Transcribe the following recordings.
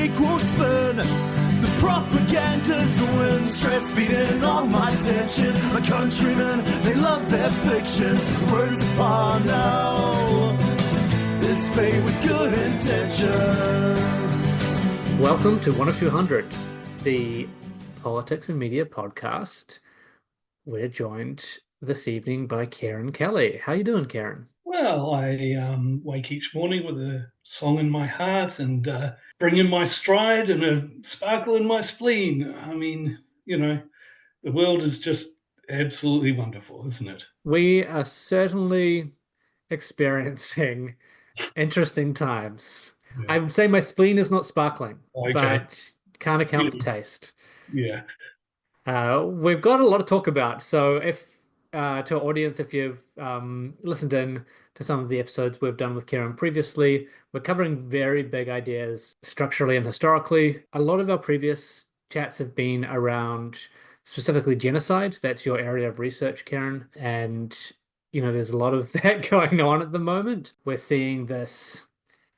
equal spin. The propaganda's a win, stress feeding on my tension. My countrymen, they love their fiction. Words upon now, it's made with good intentions. Welcome to 10200, the Politics and Media podcast. We're joined this evening by Kieran Kelly. How you doing, Kieran? Well, I wake each morning with a song in my heart and bring in my stride and a sparkle in my spleen. I mean, you know, the world is just absolutely wonderful, isn't it? We are certainly experiencing interesting times. Yeah. I would say my spleen is not sparkling, Okay. but can't account for taste. Yeah. We've got a lot to talk about. So to our audience, if you've listened in to some of the episodes we've done with Kieran previously, we're covering very big ideas structurally and historically. A lot of our previous chats have been around specifically genocide. That's your area of research, Kieran. And, there's a lot of that going on at the moment. We're seeing this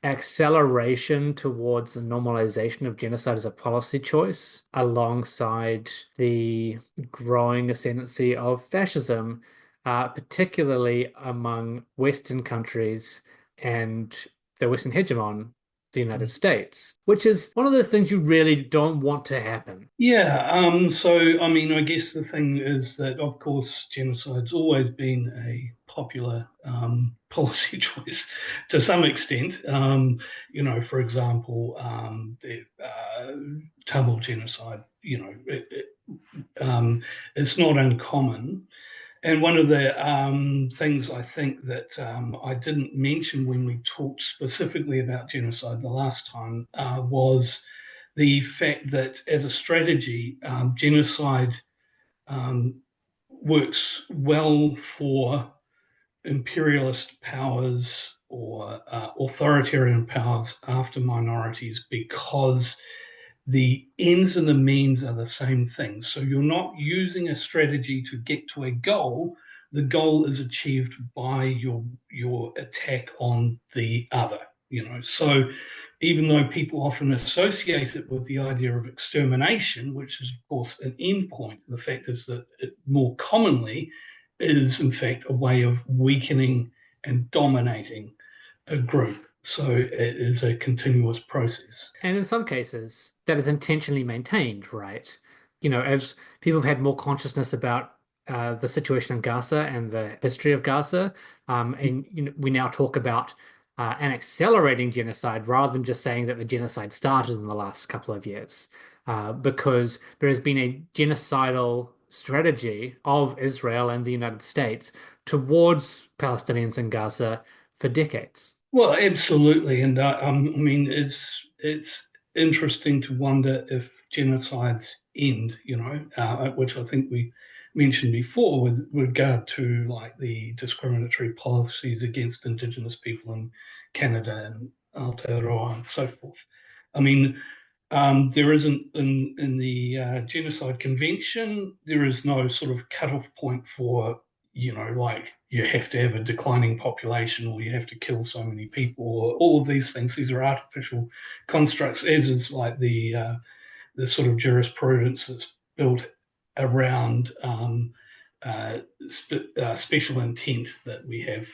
acceleration towards the normalization of genocide as a policy choice, alongside the growing ascendancy of fascism, particularly among Western countries and the Western hegemon, the United States, which is one of those things you really don't want to happen. Yeah. I guess the thing is that, of course, genocide's always been a popular policy choice to some extent. For example, the Tamil genocide, it's not uncommon. And one of the things I think that I didn't mention when we talked specifically about genocide the last time was the fact that as a strategy, genocide works well for imperialist powers or authoritarian powers after minorities because the ends and the means are the same thing. So you're not using a strategy to get to a goal. The goal is achieved by your attack on the other. So even though people often associate it with the idea of extermination, which is of course an end point, the fact is that it more commonly is in fact a way of weakening and dominating a group. So it is a continuous process. And in some cases, that is intentionally maintained, right? As people have had more consciousness about the situation in Gaza and the history of Gaza, and we now talk about an accelerating genocide rather than just saying that the genocide started in the last couple of years, because there has been a genocidal strategy of Israel and the United States towards Palestinians in Gaza for decades. Well, absolutely, and it's interesting to wonder if genocides end. Which I think we mentioned before with regard to like the discriminatory policies against Indigenous people in Canada and Aotearoa and so forth. I mean, there isn't in the Genocide Convention, there is no sort of cutoff point for, like you have to have a declining population or you have to kill so many people or all of these things. These are artificial constructs, as is like the sort of jurisprudence that's built around special intent that we have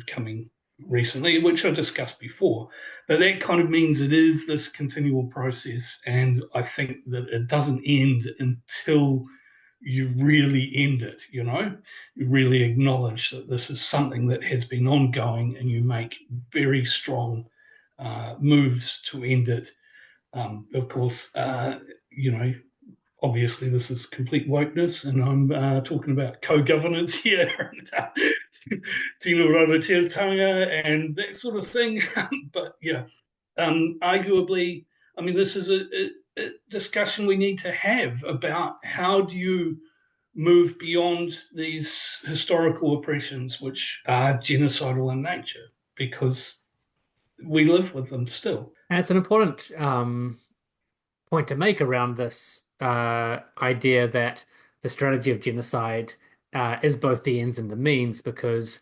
coming recently, which I discussed before. But that kind of means it is this continual process, and I think that it doesn't end until you really end it. You really acknowledge that this is something that has been ongoing, and you make very strong moves to end it. Of course, obviously this is complete wokeness, and I'm talking about co-governance here, tino raratirtanga and that sort of thing. But yeah, arguably, I mean, this is a discussion we need to have about how do you move beyond these historical oppressions, which are genocidal in nature, because we live with them still. And it's an important point to make around this idea that the strategy of genocide is both the ends and the means, because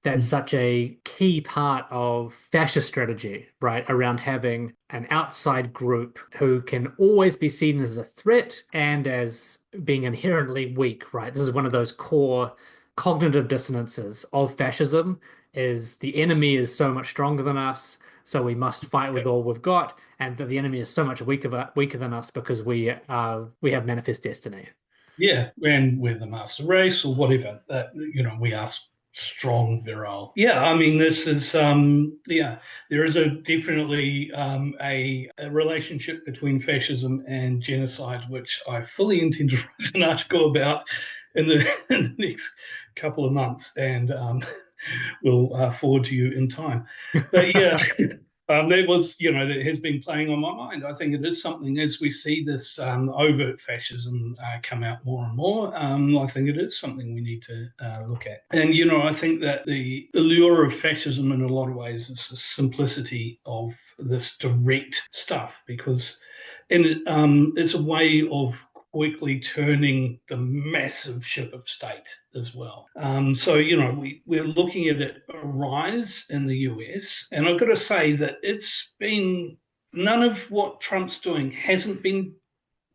that's such a key part of fascist strategy, right? Around having an outside group who can always be seen as a threat and as being inherently weak, right? This is one of those core cognitive dissonances of fascism is the enemy is so much stronger than us, so we must fight with all we've got, and that the enemy is so much weaker than us because we have manifest destiny. Yeah, and we're the master race or whatever. We are strong, virile. Yeah, I mean, this is yeah, there is a definitely a relationship between fascism and genocide, which I fully intend to write an article about in the, in the next couple of months, and we'll forward to you in time. But yeah. That was, that has been playing on my mind. I think it is something as we see this overt fascism come out more and more. I think it is something we need to look at. And, I think that the allure of fascism in a lot of ways is the simplicity of this direct stuff because it's a way of quickly turning the massive ship of state as well. So, we're looking at it rise in the US. And I've got to say that it's been none of what Trump's doing hasn't been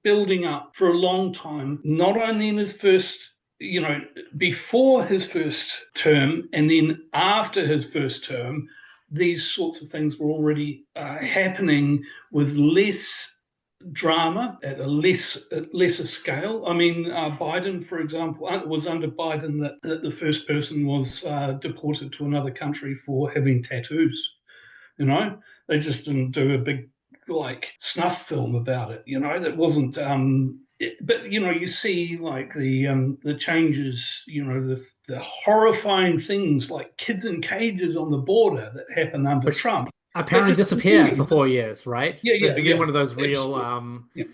building up for a long time, not only in his first, before his first term and then after his first term. These sorts of things were already happening with less drama at a lesser scale. I mean, Biden, for example, it was under Biden that the first person was deported to another country for having tattoos. They just didn't do a big like snuff film about it. That wasn't. But you see like the changes. The horrifying things like kids in cages on the border that happened under Which Trump. That apparently just disappeared for 4 years, right? Yeah, This yeah, has been yeah. one of those real, Absolutely. Yeah.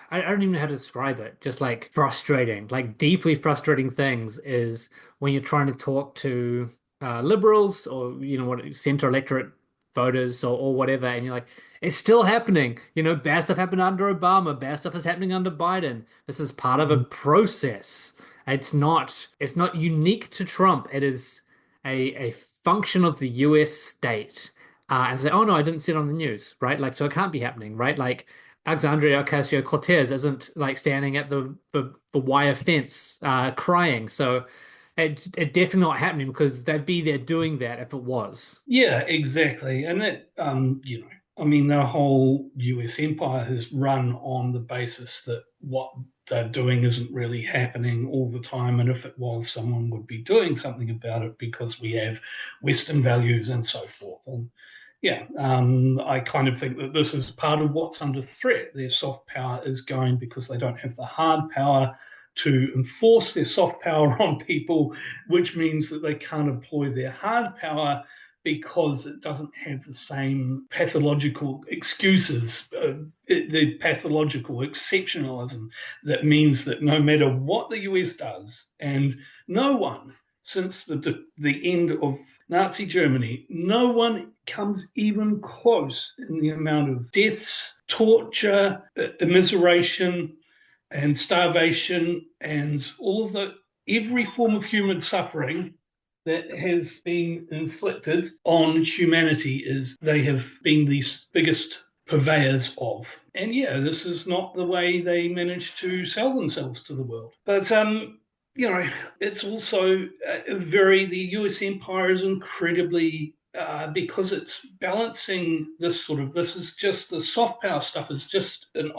I don't even know how to describe it. Just like frustrating, like deeply frustrating things is when you're trying to talk to liberals or what center electorate voters or whatever, and you're like, it's still happening. Bad stuff happened under Obama, bad stuff is happening under Biden. This is part of a process. It's not unique to Trump. It is a function of the US state and say, oh no, I didn't see it on the news, right? Like, so it can't be happening, right? Like, Alexandria Ocasio-Cortez isn't like standing at the wire fence crying. So it definitely not happening because they'd be there doing that if it was. Yeah, exactly. And that, I mean, the whole US empire has run on the basis that what they're doing isn't really happening all the time. And if it was, someone would be doing something about it because we have Western values and so forth. And yeah, I kind of think that this is part of what's under threat. Their soft power is going because they don't have the hard power to enforce their soft power on people, which means that they can't employ their hard power because it doesn't have the same pathological excuses, the pathological exceptionalism that means that no matter what the US does, and no one since the end of Nazi Germany, no one comes even close in the amount of deaths, torture, immiseration, and starvation, and all of every form of human suffering that has been inflicted on humanity is they have been the biggest purveyors of. And yeah, this is not the way they manage to sell themselves to the world. But it's also the US empire is incredibly because it's balancing this is just the soft power stuff is just an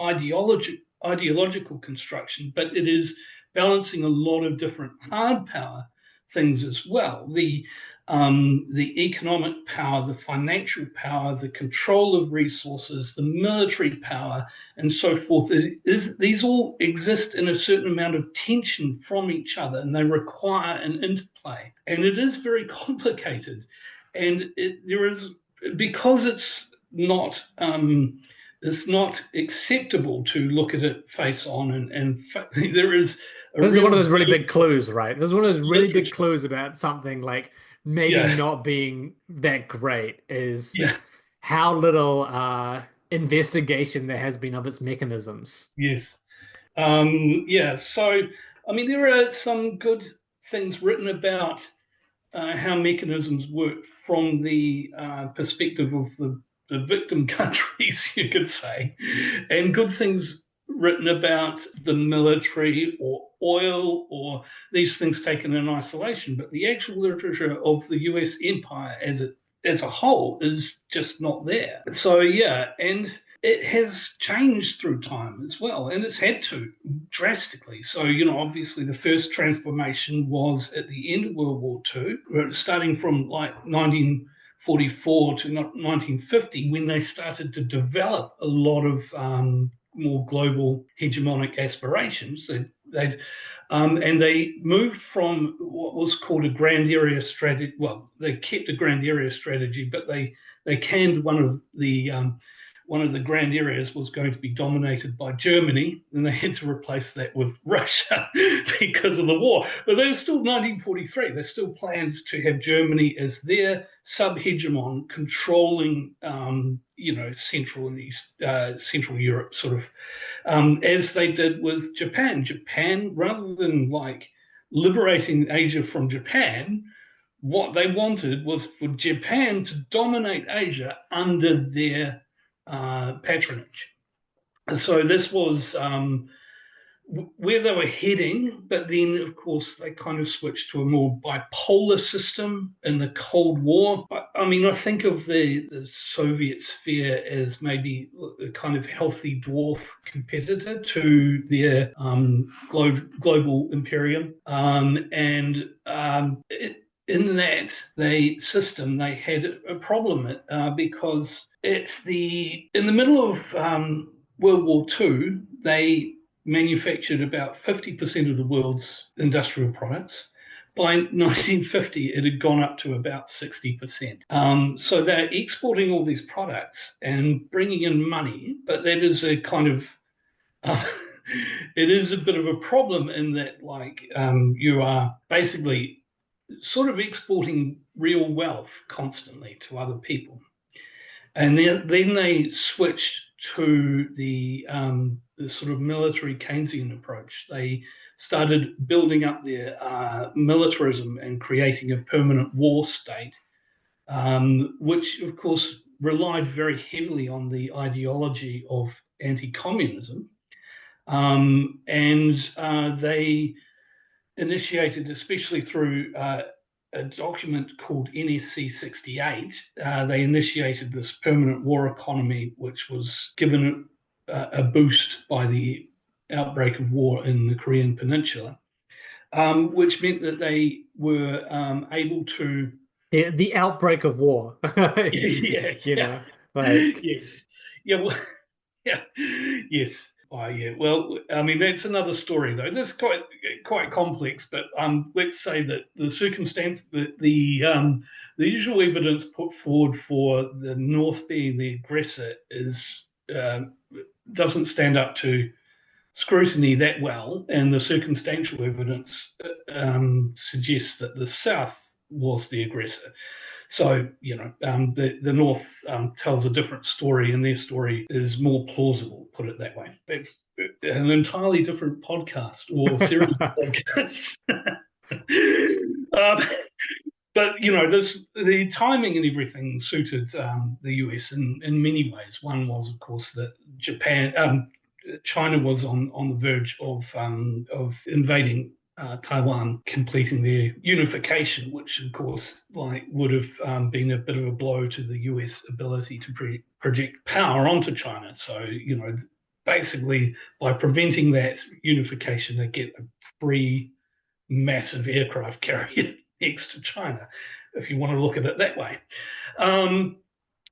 ideological construction, but it is balancing a lot of different hard power things as well. The economic power, the financial power, the control of resources, the military power, and so forth. These all exist in a certain amount of tension from each other, and they require an interplay. And it is very complicated. And there is because it's not acceptable to look at it face on, and there is a This is one of real those really big clues, right? This is one of those really big literature. clues about something like maybe Yeah, not being that great is yeah. how little investigation there has been of its mechanisms. Yes. Yeah. So, I mean, there are some good things written about how mechanisms work from the perspective of the victim countries, you could say, and good things written about the military or oil or these things taken in isolation. But the actual literature of the US empire as a whole is just not there. So yeah, and it has changed through time as well, and it's had to drastically. So, obviously the first transformation was at the end of World War II, starting from like 1944 to 1950, when they started to develop a lot of more global hegemonic aspirations. And they moved from what was called a grand area strategy. Well, they kept a grand area strategy, but they canned one of the grand areas was going to be dominated by Germany, and they had to replace that with Russia because of the war. But they were still 1943. They still planned to have Germany as their sub-hegemon controlling, Central and East, Central Europe, sort of, as they did with Japan. Japan, rather than like liberating Asia from Japan, what they wanted was for Japan to dominate Asia under their patronage. So this was where they were heading, but then, of course, they kind of switched to a more bipolar system in the Cold War. I mean, I think of the Soviet sphere as maybe a kind of healthy dwarf competitor to their global imperium. In that system, they had a problem because in the middle of World War II, they manufactured about 50% of the world's industrial products. By 1950, it had gone up to about 60%. So they're exporting all these products and bringing in money, but that is a kind of it is a bit of a problem in that, like, you are basically sort of exporting real wealth constantly to other people. And then they switched to the sort of military Keynesian approach. They started building up their militarism and creating a permanent war state, which, of course, relied very heavily on the ideology of anti-communism. They initiated, especially through a document called NSC 68, they initiated this permanent war economy, which was given a boost by the outbreak of war in the Korean Peninsula, which meant that they were able to... The outbreak of war. Yeah. Like... Yes. Yeah, well, yeah, yes. Oh, yeah. Well, I mean, that's another story, though. That's quite complex. But let's say that the circumstance, the usual evidence put forward for the North being the aggressor doesn't stand up to scrutiny that well, and the circumstantial evidence suggests that the South was the aggressor. So, the North tells a different story, and their story is more plausible, put it that way. That's an entirely different podcast or series of podcasts. But, the timing and everything suited the US in many ways. One was, of course, that China was on the verge of invading Taiwan, completing their unification, which of course would have been a bit of a blow to the US ability to project power onto China. So, basically by preventing that unification, they get a free massive aircraft carrier next to China, if you want to look at it that way.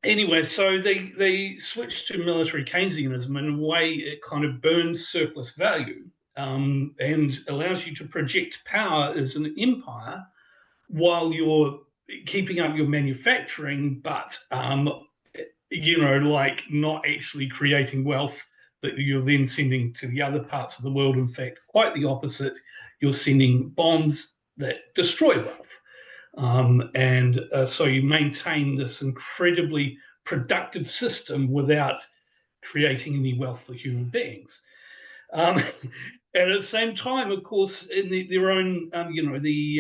Anyway, so they switched to military Keynesianism. In a way, it kind of burns surplus value and allows you to project power as an empire while you're keeping up your manufacturing, but not actually creating wealth that you're then sending to the other parts of the world. In fact, quite the opposite. You're sending bombs that destroy wealth. So you maintain this incredibly productive system without creating any wealth for human beings. And at the same time, of course, in their own, the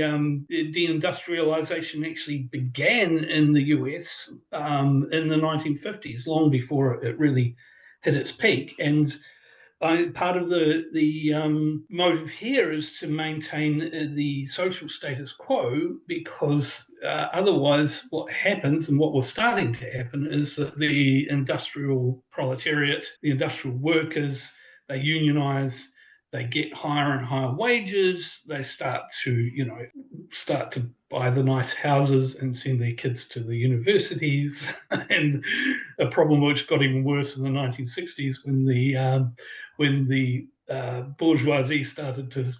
deindustrialization actually began in the US in the 1950s, long before it really hit its peak. And part of the motive here is to maintain the social status quo, because otherwise what happens, and what was starting to happen, is that the industrial proletariat, the industrial workers, they unionize, they get higher and higher wages, they start to buy the nice houses and send their kids to the universities. And a problem which got even worse in the 1960s when the bourgeoisie started to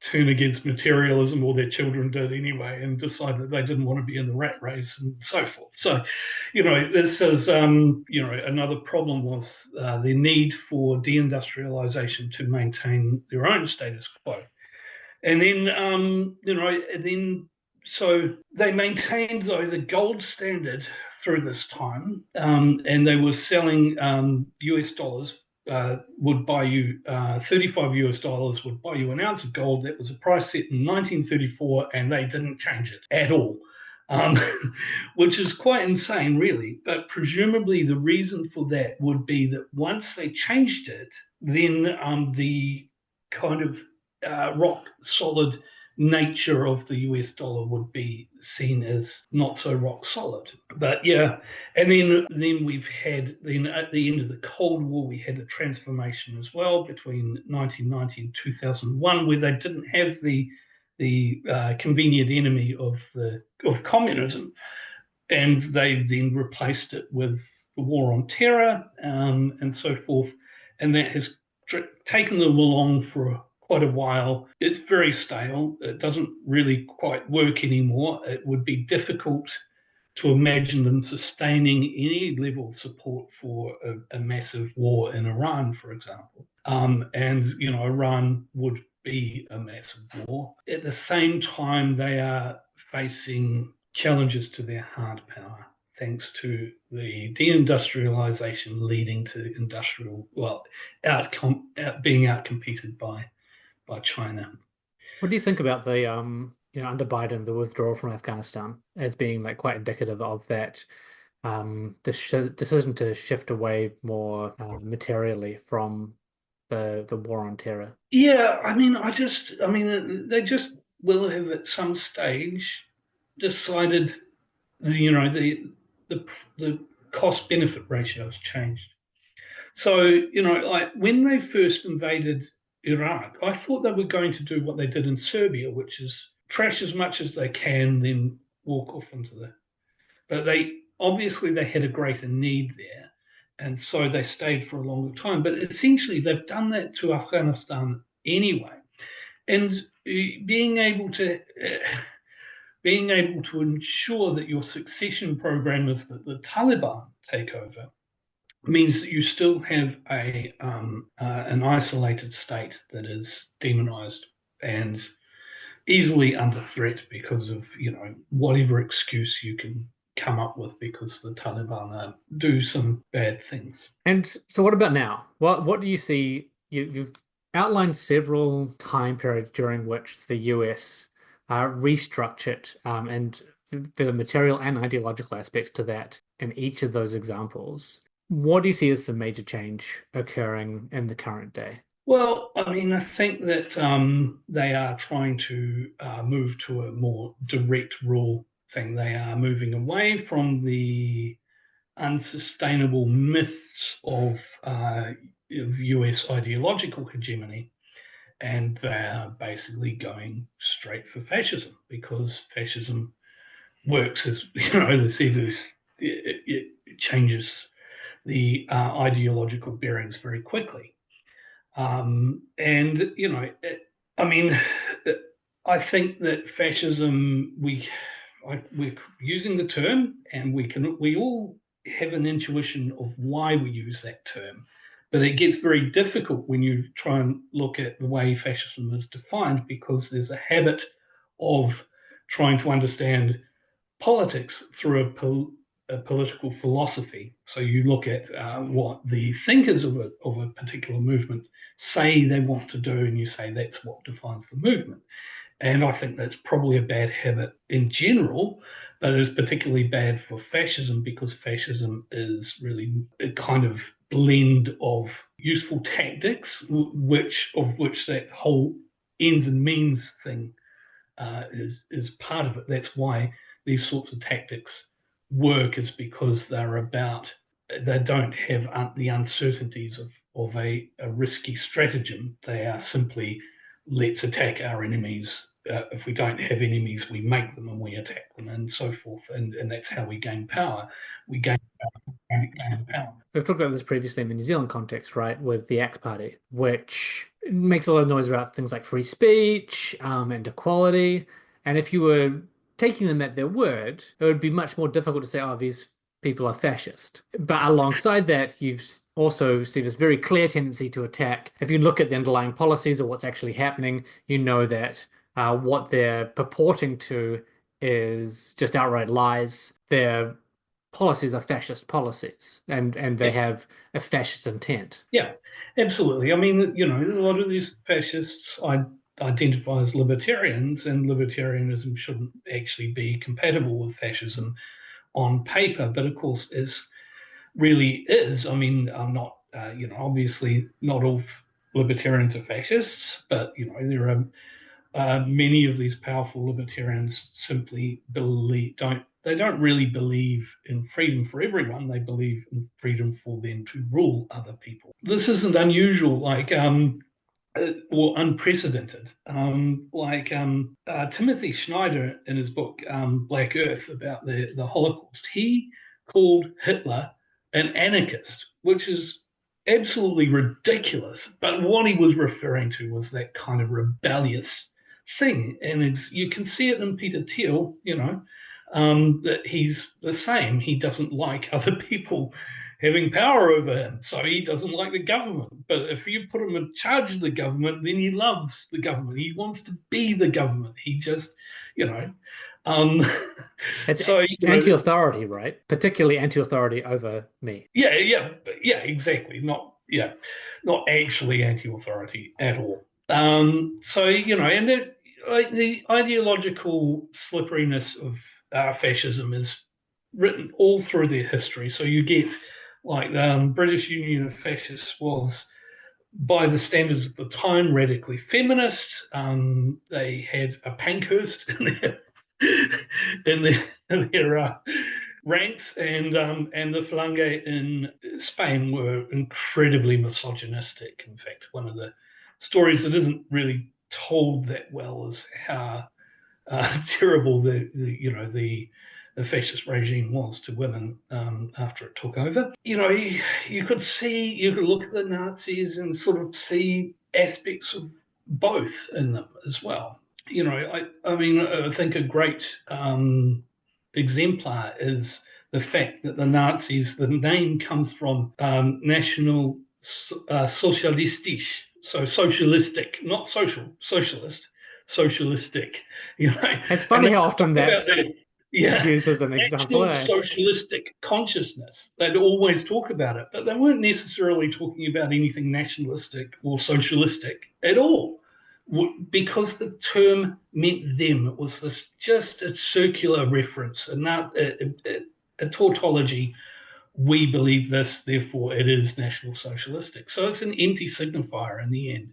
turn against materialism, or their children did anyway, and decided that they didn't want to be in the rat race and so forth. So, this is, another problem was the need for deindustrialization to maintain their own status quo. And then, so they maintained, though, the gold standard through this time, and they were selling US dollars. Would buy you 35 US dollars would buy you an ounce of gold. That was a price set in 1934, and they didn't change it at all, which is quite insane, really. But presumably the reason for that would be that once they changed it, then the kind of rock solid nature of the US dollar would be seen as not so rock solid. But yeah, and then we've had, then at the end of the Cold War, we had a transformation as well between 1990 and 2001, where they didn't have the convenient enemy of communism, and they then replaced it with the war on terror and so forth, and that has taken them along for quite a while. It's very stale. It doesn't really quite work anymore. It would be difficult to imagine them sustaining any level of support for a massive war in Iran, for example. And Iran would be a massive war. At the same time, they are facing challenges to their hard power, thanks to the deindustrialization leading to industrial, being outcompeted by China. What do you think about the under Biden, the withdrawal from Afghanistan as being like quite indicative of that decision to shift away more materially from the war on terror? Yeah, they just will have at some stage decided the cost benefit ratio has changed. So, like when they first invaded Iraq, I thought they were going to do what they did in Serbia, which is trash as much as they can, then walk off into but they had a greater need there. And so they stayed for a longer time. But essentially, they've done that to Afghanistan anyway. And being able to ensure that your succession program is that the Taliban take over means that you still have an isolated state that is demonized and easily under threat because of whatever excuse you can come up with, because the Taliban do some bad things. And so what about now? What do you see? You've outlined several time periods during which the US restructured and the material and ideological aspects to that in each of those examples. What do you see as the major change occurring in the current day? Well, I think that they are trying to move to a more direct rule thing. They are moving away from the unsustainable myths of US ideological hegemony, and they're basically going straight for fascism, because fascism works, as they say, it changes the ideological bearings very quickly. I think that fascism, we're using the term, and we all have an intuition of why we use that term, but it gets very difficult when you try and look at the way fascism is defined, because there's a habit of trying to understand politics through a political philosophy. So you look at what the thinkers of a particular movement say they want to do, and you say that's what defines the movement. And I think that's probably a bad habit in general, but it is particularly bad for fascism because fascism is really a kind of blend of useful tactics, which that whole ends and means thing is part of it. That's why these sorts of tactics work, is because they don't have the uncertainties of a risky stratagem. They are simply, let's attack our enemies. If we don't have enemies, we make them and we attack them, and so forth. And that's how we gain power. We gain power. We've talked about this previously in the New Zealand context, right, with the ACT Party, which makes a lot of noise about things like free speech and equality. And if you were taking them at their word, it would be much more difficult to say, oh, these people are fascist. But alongside that, you've also see this very clear tendency to attack. If you look at the underlying policies or what's actually happening, you know that what they're purporting to is just outright lies. Their policies are fascist policies, and they have a fascist intent. Yeah, absolutely. I mean, a lot of these fascists identify as libertarians, and libertarianism shouldn't actually be compatible with fascism on paper, but of course really is. I mean, I'm not, obviously not all libertarians are fascists, but there are many of these powerful libertarians simply don't really believe in freedom for everyone. They believe in freedom for them to rule other people. This isn't unusual, or unprecedented. Timothy Schneider, in his book Black Earth, about the Holocaust, he called Hitler an anarchist, which is absolutely ridiculous. But what he was referring to was that kind of rebellious thing. And you can see it in Peter Thiel, that he's the same. He doesn't like other people having power over him, so he doesn't like the government. But if you put him in charge of the government, then he loves the government. He wants to be the government. He just, It's so anti-authority, right? Particularly anti-authority over me. Yeah, exactly. Not actually anti-authority at all. So and the ideological slipperiness of fascism is written all through their history. So you get the British Union of Fascists was, by the standards of the time, radically feminist. They had a Pankhurst in their ranks, and the Falange in Spain were incredibly misogynistic. In fact, one of the stories that isn't really told that well is how terrible the fascist regime was to women after it took over. You could look at the Nazis and sort of see aspects of both in them as well. I think a great exemplar is the fact that the Nazis, the name comes from National Socialistisch, so socialistic, not socialist, socialistic. It's funny how often that's used as an example. National socialistic consciousness. They'd always talk about it, but they weren't necessarily talking about anything nationalistic or socialistic at all, because the term meant them. It was just a circular reference, and not a tautology. We believe this, therefore it is National Socialistic. So it's an empty signifier in the end.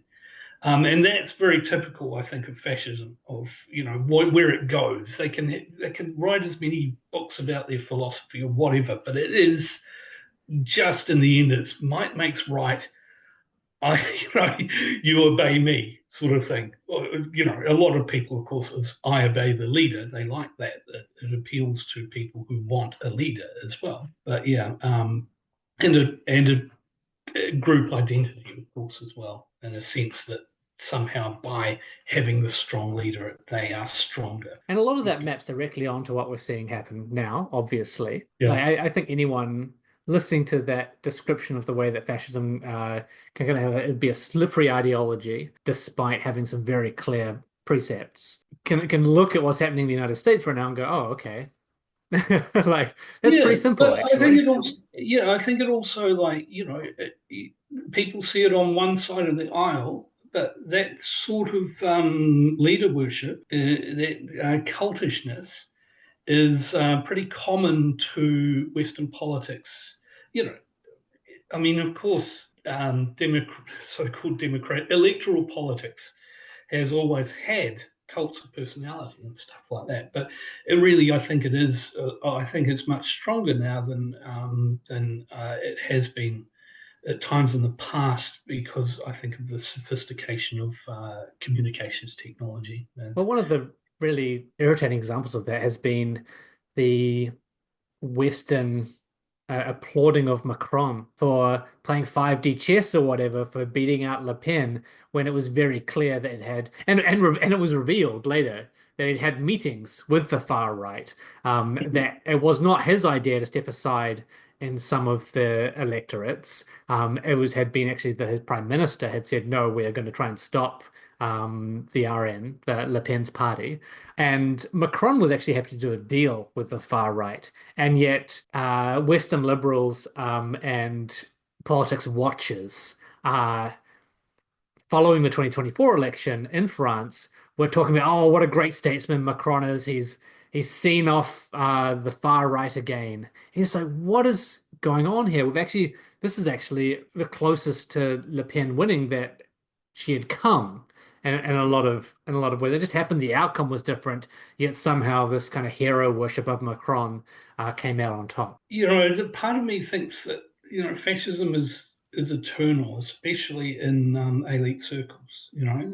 And that's very typical, I think, of fascism, of where it goes. They can write as many books about their philosophy or whatever, but it is just, in the end, it's might makes right. You obey me, sort of thing. A lot of people, of course, is I obey the leader. They like that. It appeals to people who want a leader as well. But yeah, and a group identity, of course, as well, in a sense that somehow by having the strong leader, they are stronger. And a lot of that maps directly onto what we're seeing happen now, obviously. Yeah. I think anyone listening to that description of the way that fascism can kind of it'd be a slippery ideology, despite having some very clear precepts, can look at what's happening in the United States right now and go, oh, okay, Like that's Yeah, pretty simple, but I think actually. it also, yeah, I think it also like, people see it on one side of the aisle, but that sort of leader worship, that cultishness, is pretty common to Western politics. You know, I mean, of course, so-called democrat electoral politics has always had cults of personality and stuff like that. But it really, I think it is. I think it's much stronger now than it has been at times in the past, because I think of the sophistication of communications technology. And Well, one of the really irritating examples of that has been the Western applauding of Macron for playing 5D chess or whatever for beating out Le Pen when it was very clear that it had and it was revealed later that it had meetings with the far right. That it was not his idea to step aside in some of the electorates. It was had been actually that his prime minister had said, no, we are going to try and stop the RN, the Le Pen's party. And Macron was actually happy to do a deal with the far right. And yet, Western liberals and politics watchers following the 2024 election in France were talking about, oh, what a great statesman Macron is. He's seen off the far right again. And it's like, what is going on here? This is actually the closest to Le Pen winning that she had come. And a lot of ways, it just happened. The outcome was different, yet somehow this kind of hero worship of Macron came out on top. part of me thinks that fascism is eternal, especially in elite circles. And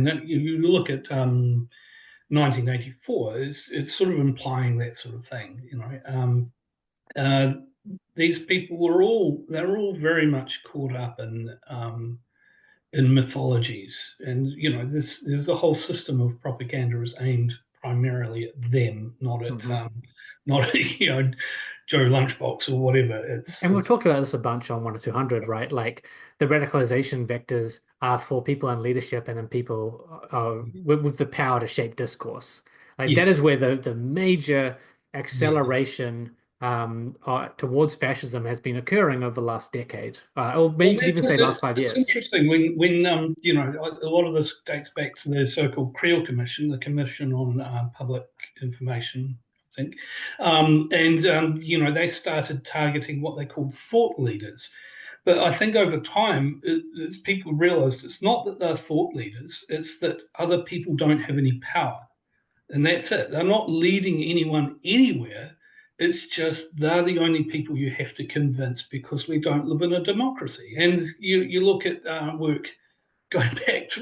then you look at 1984, it's sort of implying that sort of thing. Uh, these people they're all very much caught up in mythologies, and there's a whole system of propaganda is aimed primarily at them, not at Mhm. not at, Joe Lunchbox or whatever. And we've It's talked about this a bunch on 1 or 200, right? Like the radicalization vectors are for people in leadership and in people with the power to shape discourse. Like that is Yes, where the major yeah. acceleration towards fascism has been occurring over the last decade. Or maybe Well, you could even say last five it's years. interesting when a lot of this dates back to the so-called Creel Commission, the Commission on Public Information, I think, and they started targeting what they called thought leaders. But I think over time, as people realised, it's not that they're thought leaders; it's that other people don't have any power, and that's it. They're not leading anyone anywhere. It's just they're the only people you have to convince, because we don't live in a democracy. And you look at work going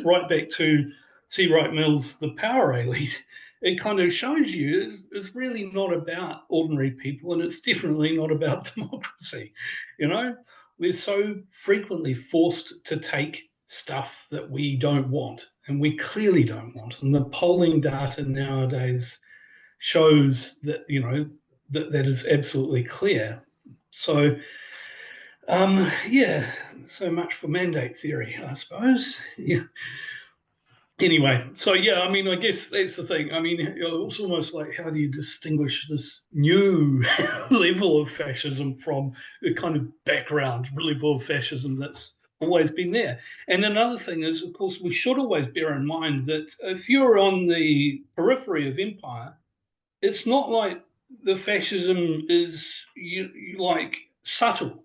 right back to C. Wright Mills' The Power Elite. It kind of shows you it's really not about ordinary people, and it's definitely not about democracy. You know, we're so frequently forced to take stuff that we don't want, and we clearly don't want. And the polling data nowadays shows that that is absolutely clear. So yeah, so much for mandate theory, I suppose. Yeah. Anyway, so yeah, I mean, I guess that's the thing. I mean, it's almost like, how do you distinguish this new level of fascism from the kind of background level of fascism that's always been there? And another thing is, of course, we should always bear in mind that if you're on the periphery of empire, it's not like the fascism is like subtle,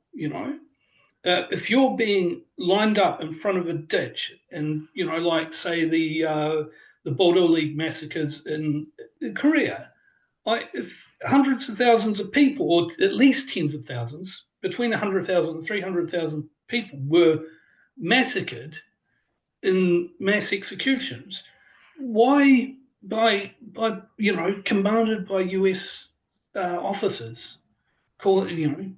if you're being lined up in front of a ditch, and like say the Bordeaux League massacres in Korea, like if hundreds of thousands of people, or at least tens of thousands, between 100,000 and 300,000 people were massacred in mass executions, why commanded by US officers, call it,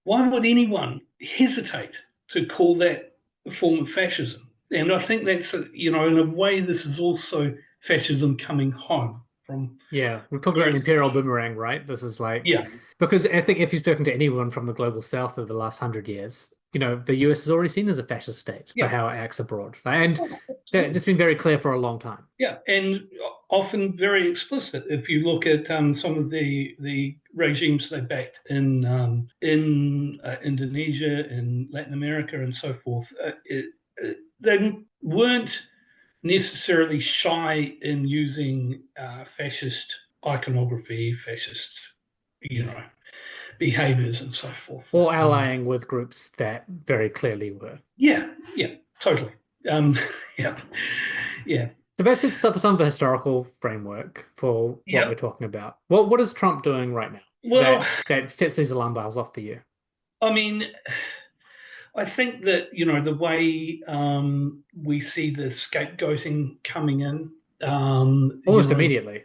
why would anyone hesitate to call that a form of fascism? And I think that's, in a way, this is also fascism coming home from Yeah, we've talked where about the it's, imperial boomerang, right? This is like yeah, because I think if you've spoken to anyone from the global south of the last 100 years, the US is already seen as a fascist state for Yeah. how it acts abroad. And Absolutely. it's been very clear for a long time. Yeah, and often very explicit. If you look at some of the regimes they backed in Indonesia, in Latin America, and so forth, they weren't necessarily shy in using fascist iconography, fascist, you know, behaviors, and so forth. Or allying with groups that very clearly were. Yeah, yeah, totally. Yeah, yeah. So that's just some of the historical framework for what we're Yep. talking about. What is Trump doing right now Well, that sets these alarm bells off for you? I mean, I think that, the way we see the scapegoating coming in, Almost immediately.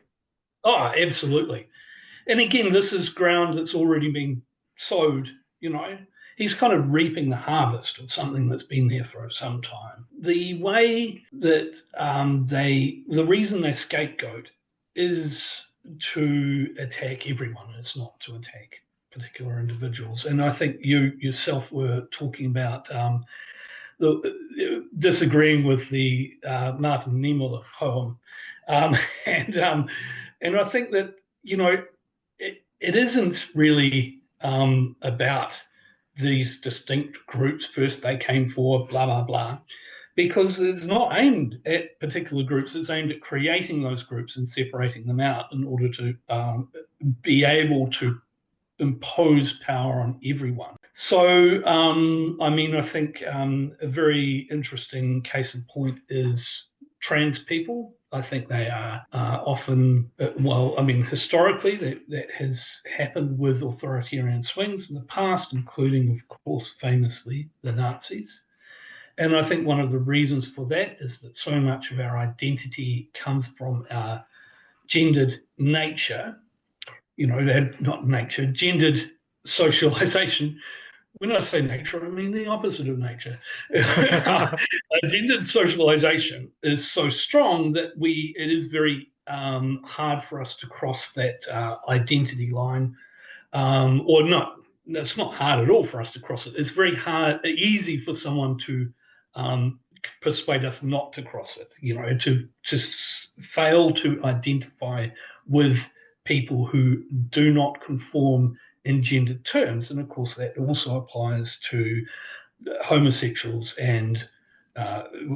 oh, absolutely. And again, this is ground that's already been sowed, you know. He's kind of reaping the harvest of something that's been there for some time. The way that the reason they scapegoat is to attack everyone. It's not to attack particular individuals. And I think you yourself were talking about disagreeing with the Martin Niemöller poem, um, and and I think that it isn't really about these distinct groups. First, they came for blah blah blah, because it's not aimed at particular groups. It's aimed at creating those groups and separating them out in order to be able to impose power on everyone. So, I think a very interesting case in point is trans people. I think they are often, historically, that has happened with authoritarian swings in the past, including, of course, famously, the Nazis. And I think one of the reasons for that is that so much of our identity comes from our gendered nature, not nature, gendered socialization. When I say nature, I mean the opposite of nature. Gendered socialization is so strong that it is very hard for us to cross that identity line, or not. It's not hard at all for us to cross it. It's very easy for someone to persuade us not to cross it. To fail to identify with people who do not conform in gendered terms. And of course, that also applies to homosexuals and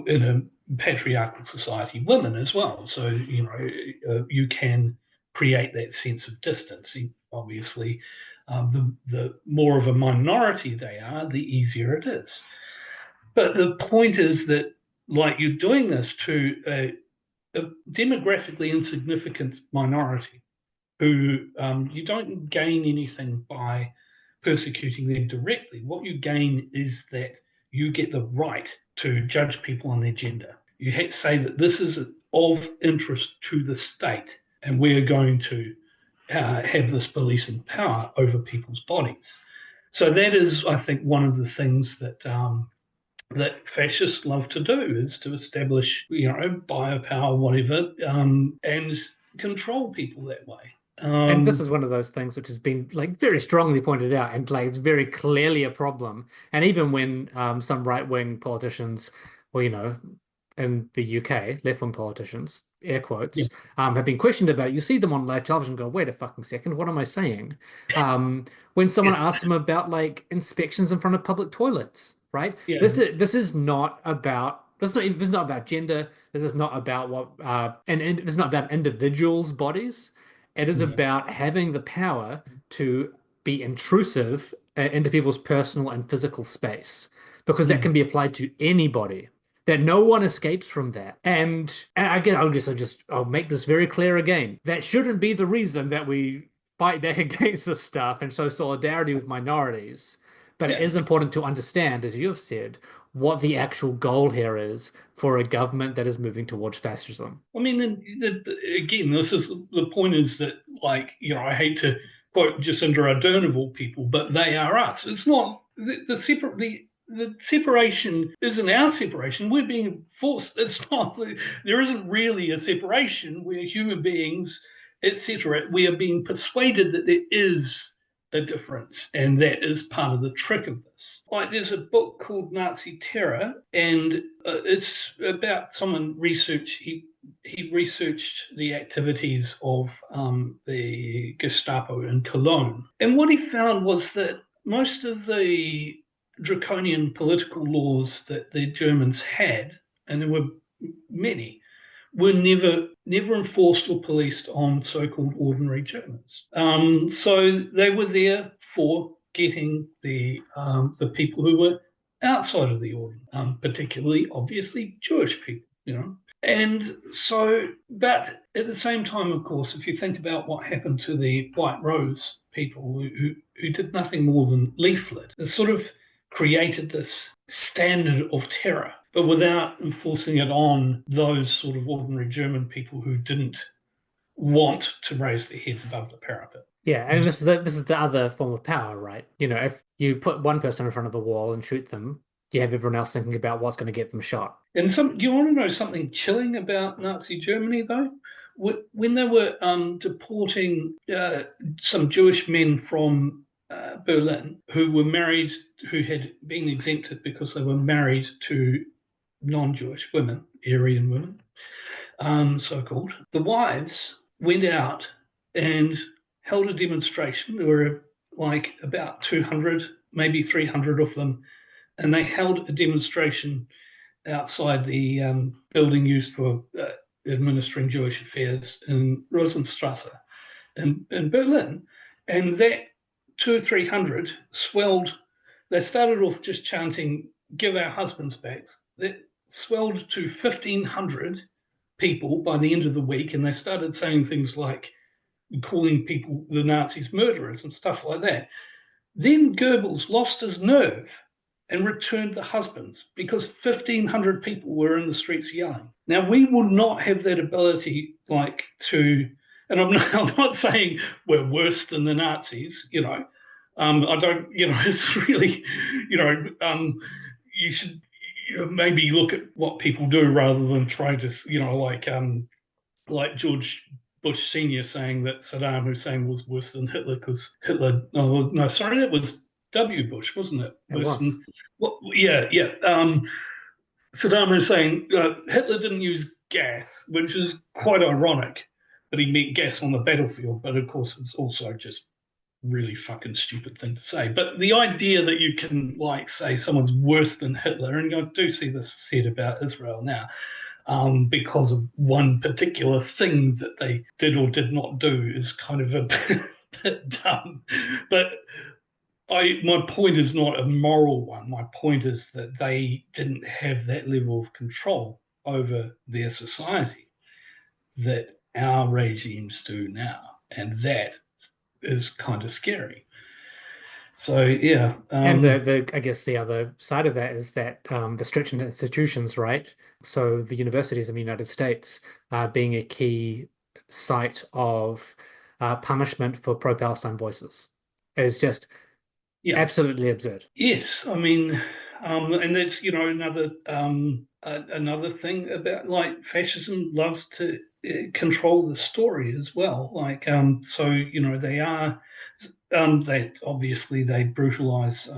in a patriarchal society, women as well. So, you can create that sense of distance. Obviously, the more of a minority they are, the easier it is. But the point is that, like, you're doing this to a demographically insignificant minority who you don't gain anything by persecuting them directly. What you gain is that you get the right to judge people on their gender. You have to say that this is of interest to the state, and we're going to have this policing power over people's bodies. So that is, I think, one of the things that fascists love to do, is to establish, biopower, whatever, and control people that way. And this is one of those things which has been like very strongly pointed out, and like it's very clearly a problem. And even when some right-wing politicians, or in the UK, left-wing politicians, air quotes, Yeah. have been questioned about it, you see them on live television go, wait a fucking second, what am I saying? When someone asks them about like inspections in front of public toilets, right? Yeah. This is not about this is not about gender. This is not about what and it's not about individuals' bodies. It is Yeah. about having the power to be intrusive into people's personal and physical space, because that can be applied to anybody. That no one escapes from that. And again, I'll make this very clear again. That shouldn't be the reason that we fight back against this stuff and show solidarity with minorities. But it Yeah. is important to understand, as you have said, what the actual goal here is for a government that is moving towards fascism. I mean, again, this is the point, is that, like, I hate to quote Jacinda Ardern of all people, but they are us. It's not the separation isn't our separation. We're being forced. It's not. There isn't really a separation. We're human beings, etc. We are being persuaded that there is a difference, and that is part of the trick of this. Like, there's a book called Nazi Terror, and it's about someone he researched the activities of the Gestapo in Cologne, and what he found was that most of the draconian political laws that the Germans had, and there were many, were never enforced or policed on so-called ordinary Germans. So they were there for getting the people who were outside of the order, particularly, obviously, Jewish people, you know. And so, but at the same time, of course, if you think about what happened to the White Rose people who did nothing more than leaflet, it sort of created this standard of terror, but without enforcing it on those sort of ordinary German people who didn't want to raise their heads above the parapet. Yeah, and this is the other form of power, right? You know, if you put one person in front of a wall and shoot them, you have everyone else thinking about what's going to get them shot. And you want to know something chilling about Nazi Germany, though? When they were deporting some Jewish men from Berlin who were married, who had been exempted because they were married to non-Jewish women, Aryan women, so-called, the wives went out and held a demonstration. There were like about 200, maybe 300 of them, and they held a demonstration outside the building used for administering Jewish affairs in Rosenstrasse in Berlin. And that 200 or 300 swelled. They started off just chanting, "Give our husbands back." That swelled to 1,500 people by the end of the week, and they started saying things like calling people, the Nazis, murderers and stuff like that. Then Goebbels lost his nerve and returned the husbands because 1,500 people were in the streets yelling. Now, we would not have that ability, like, to, and I'm not saying we're worse than the Nazis, you know. I don't, you know, it's really, you know, you should maybe look at what people do rather than try to, you know, like George Bush Sr. saying that Saddam Hussein was worse than Hitler because Hitler, no, sorry, that was W. Bush, wasn't it? It was. Well, yeah. Saddam Hussein, Hitler didn't use gas, which is quite ironic, but he meant gas on the battlefield. But of course, it's also just really fucking stupid thing to say. But the idea that you can, like, say someone's worse than Hitler, and I do see this said about Israel now, because of one particular thing that they did or did not do, is kind of a bit dumb. But my point is not a moral one. My point is that they didn't have that level of control over their society that our regimes do now. And that is kind of scary. So, yeah. And I guess the other side of that is that the stretching institutions, right? So the universities in the United States being a key site of punishment for pro-Palestine voices is just absolutely absurd. Yes, I mean, and that's, you know, another thing about, like, fascism loves to control the story as well. Like, so, you know, they are. They obviously brutalize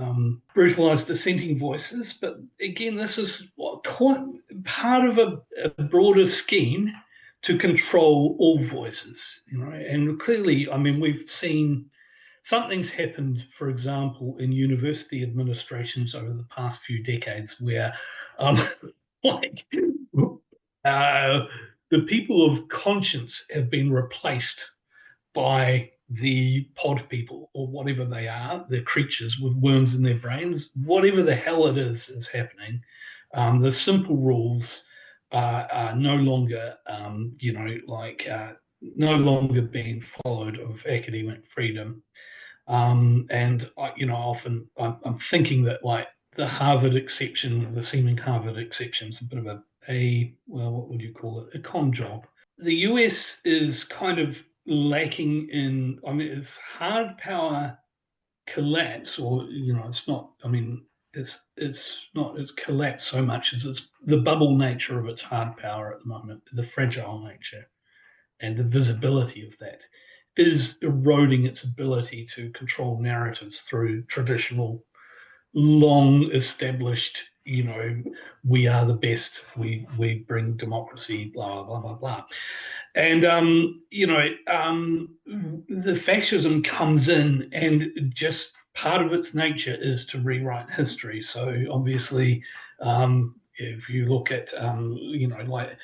dissenting voices, but again, this is quite part of a broader scheme to control all voices, you know. And clearly, I mean, we've seen something's happened, for example, in university administrations over the past few decades, where like the people of conscience have been replaced by the pod people, or whatever they are, the creatures with worms in their brains. Whatever the hell it is happening. The simple rules are no longer, no longer being followed of academic freedom. And often I'm thinking that, like, the Harvard exception, the seeming Harvard exception, is a bit of what would you call it? A con job. The US is kind of lacking in, I mean, its hard power collapse, or, you know, it's not, I mean, it's not, it's collapsed so much as it's the bubble nature of its hard power at the moment, the fragile nature and the visibility of that. is eroding its ability to control narratives through traditional, long established, we are the best, we bring democracy, blah, blah, blah, blah. And, the fascism comes in, and just part of its nature is to rewrite history. So obviously, if you look at, like,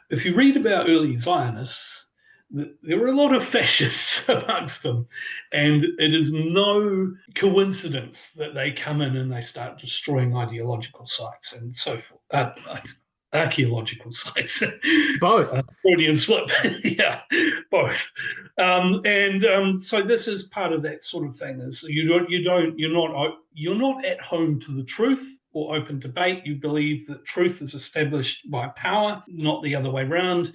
if you read about early Zionists, there were a lot of fascists amongst them. And it is no coincidence that they come in and they start destroying ideological sites and so forth. Archaeological sites. Both. Freudian slip. Yeah, both. So this is part of that sort of thing. Is you're not at home to the truth or open debate. You believe that truth is established by power, not the other way around.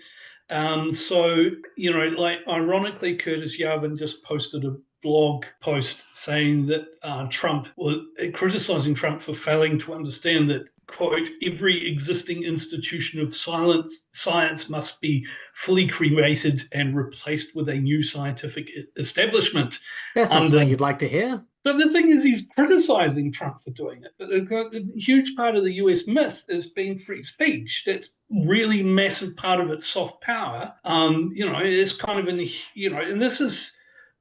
Like, ironically, Curtis Yarvin just posted a blog post saying that Trump was criticizing Trump for failing to understand that, quote, every existing institution of science must be fully cremated and replaced with a new scientific establishment. That's not something you'd like to hear. But the thing is, he's criticizing Trump for doing it. But a huge part of the US myth is being free speech. That's really massive part of its soft power. It's kind of and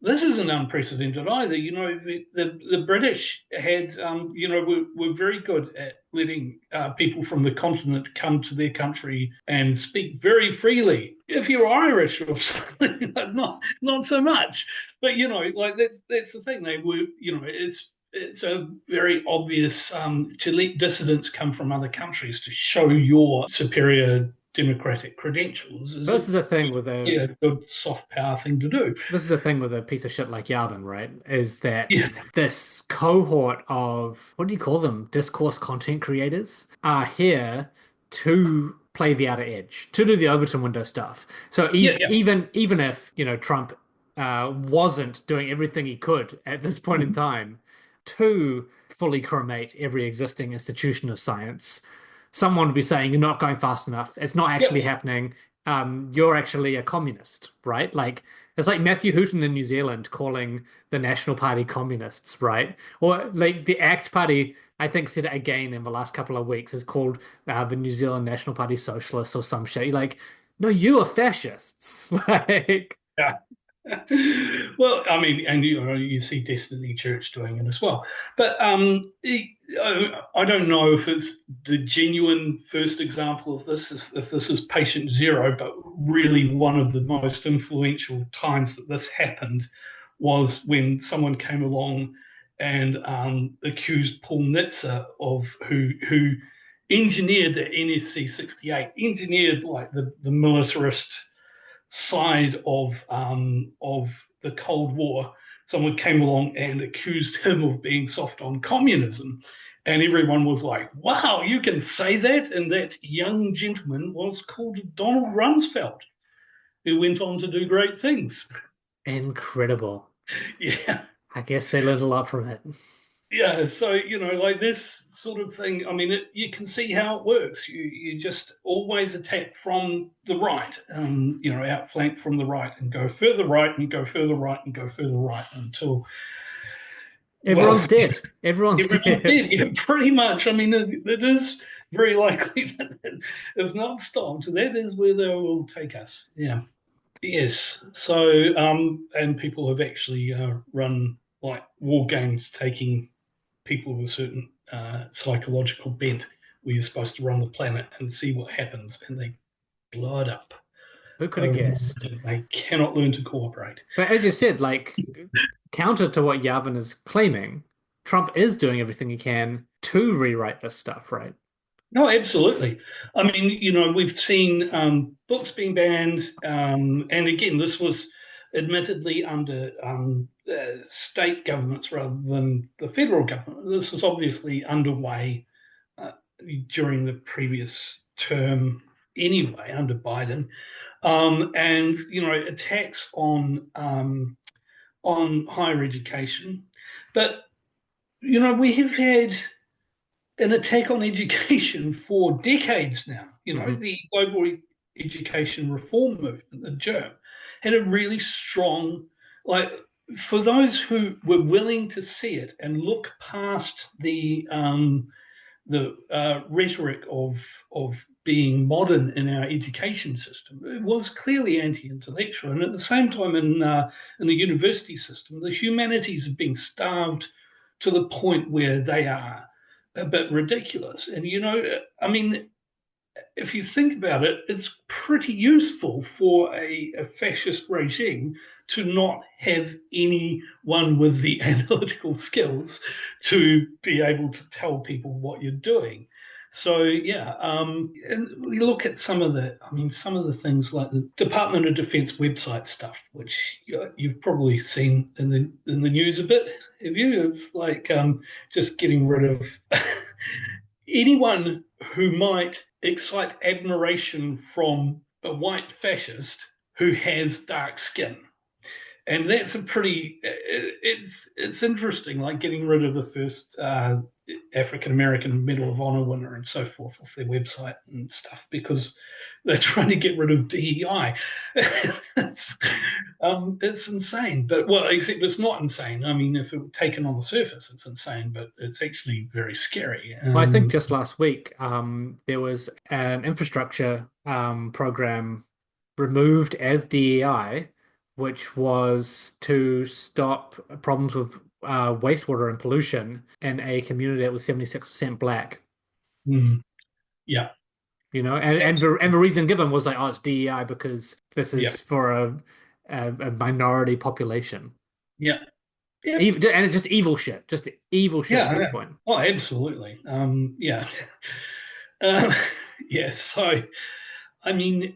this isn't unprecedented either. The British had, were very good at letting people from the continent come to their country and speak very freely. If you're Irish or something, not so much. But that's the thing. They were, it's a very obvious to let dissidents come from other countries to show your superior democratic credentials. This is a thing with a good soft power thing to do. This is a thing with a piece of shit like Yarvin, right? Is that this cohort of, what do you call them? Discourse content creators are here to play the outer edge, to do the Overton window stuff. So even if, Trump wasn't doing everything he could at this point in time to fully cremate every existing institution of science, someone would be saying, you're not going fast enough. It's not actually happening. You're actually a communist, right? Like, it's like Matthew Hooton in New Zealand calling the National Party communists, right? Or like the ACT Party, I think, said it again in the last couple of weeks, is called the New Zealand National Party Socialists or some shit. You're like, no, you are fascists. Like, yeah. Well, I mean, and you see Destiny Church doing it as well. But I don't know if it's the genuine first example of this, if this is patient zero, but really one of the most influential times that this happened was when someone came along and accused Paul Nitzer of who engineered the NSC 68, engineered like the militarist side of the Cold War. Someone came along and accused him of being soft on communism, and everyone was like, "Wow, you can say that!" And that young gentleman was called Donald Rumsfeld, who went on to do great things. Incredible. Yeah, I guess they learned a lot from it. Yeah, so like this sort of thing. I mean, you can see how it works. You just always attack from the right, outflank from the right, and go further right, and go further right, and go further right until everyone's dead. Everyone's dead. Yeah, pretty much. I mean, it is very likely that if not stopped, that is where they will take us. Yeah. Yes. So, and people have actually run like war games, taking people with a certain psychological bent, where you're supposed to run the planet and see what happens, and they blow it up. Who could have guessed? They cannot learn to cooperate. But as you said, like, counter to what Yarvin is claiming, Trump is doing everything he can to rewrite this stuff, right? No, absolutely. I mean, we've seen books being banned, and again, this was admittedly under state governments rather than the federal government. This was obviously underway during the previous term anyway, under Biden, and attacks on higher education. But we have had an attack on education for decades now. The global education reform movement, the GERM, had a really strong like for those who were willing to see it and look past the rhetoric of being modern in our education system, it was clearly anti-intellectual, and at the same time, in the university system, the humanities have been starved to the point where they are a bit ridiculous. And I mean, if you think about it, it's pretty useful for a fascist regime to not have anyone with the analytical skills to be able to tell people what you're doing. So yeah, and we look at some of the things like the Department of Defense website stuff, which you've probably seen in the news a bit. Have you? It's like just getting rid of anyone who might excite admiration from a white fascist who has dark skin. And that's a pretty, it's interesting, like getting rid of the first African American Medal of Honor winner and so forth off their website and stuff because they're trying to get rid of DEI. It's insane, but well, except it's not insane. I mean, if it were taken on the surface, it's insane, but it's actually very scary. Well, I think just last week, there was an infrastructure program removed as DEI, which was to stop problems with wastewater and pollution in a community that was 76% black. Yeah. And the reason given was like, oh, it's DEI because this is for a minority population. Yeah. And it's just evil shit, at this point. Oh, absolutely. Yeah. Yeah. So, I mean,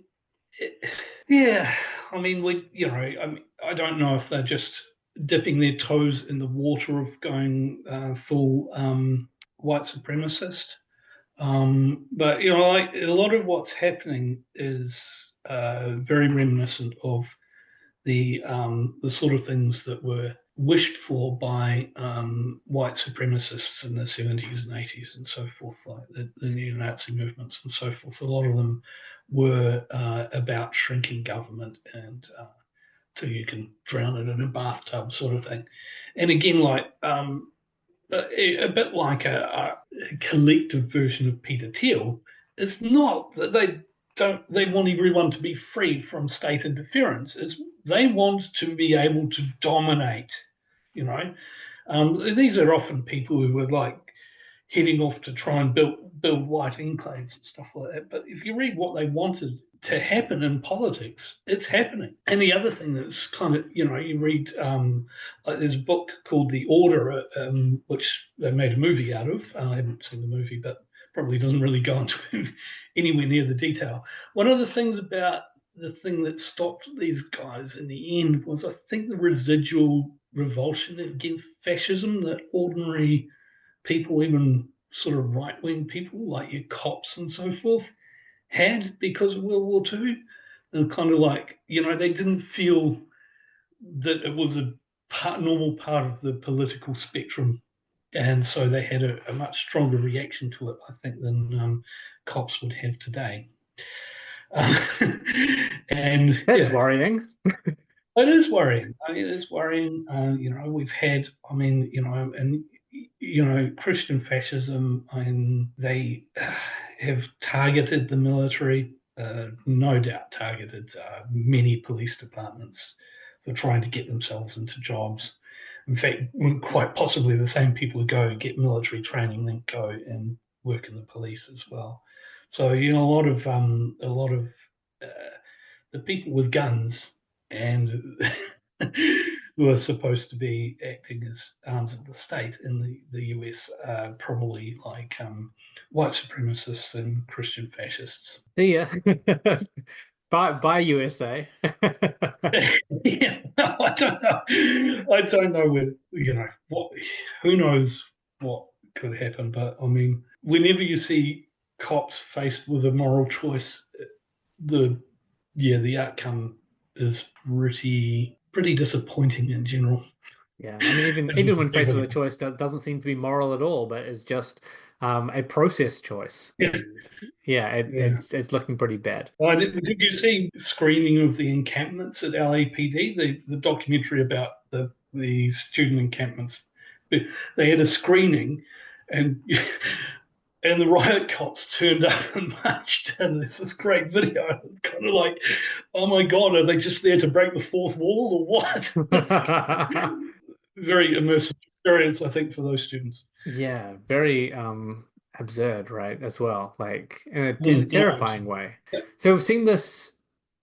I mean, I don't know if they're just dipping their toes in the water of going full white supremacist. But like a lot of what's happening is very reminiscent of the sort of things that were wished for by white supremacists in the 70s and 80s and so forth, like the neo-Nazi movements and so forth. A lot of them were about shrinking government and till you can drown it in a bathtub sort of thing. And again, like a bit like a collective version of Peter Thiel, it's not that they want everyone to be free from state interference. They want to be able to dominate. These are often people who were like heading off to try and build white enclaves and stuff like that. But if you read what they wanted to happen in politics, it's happening. And the other thing that's kind of, you read, like there's a book called The Order, which they made a movie out of. I haven't seen the movie, but probably doesn't really go into anywhere near the detail. One of the things about the thing that stopped these guys in the end was, I think, the residual revulsion against fascism that ordinary people, even sort of right-wing people like your cops and so forth, had because of World War II. And kind of like, they didn't feel that it was a normal part of the political spectrum. And so they had a much stronger reaction to it, I think, than cops would have today. And that's worrying. It is worrying. I mean, it is worrying. We've had, and Christian fascism, they have targeted the military, no doubt targeted many police departments for trying to get themselves into jobs. In fact, quite possibly the same people who go get military training then go and work in the police as well. So a lot of the people with guns and who are supposed to be acting as arms of the state in the US are probably like white supremacists and Christian fascists. See ya. Bye, USA. Yeah, no, I don't know. I don't know what. Who knows what could happen? But I mean, whenever you see cops faced with a moral choice, the outcome is pretty disappointing in general. Yeah, I mean, even when faced with a choice that doesn't seem to be moral at all, but is just a process choice. Yeah. Yeah, Yeah. it's looking pretty bad. Did you see screening of the encampments at LAPD, the documentary about the student encampments? They had a screening, and and the riot cops turned up and marched in. There's this great video. It's kind of like, oh my God, are they just there to break the fourth wall or what? Very immersive experience, I think, for those students. Yeah, very absurd, right? As well, like in a Oh, terrifying way. So we've seen this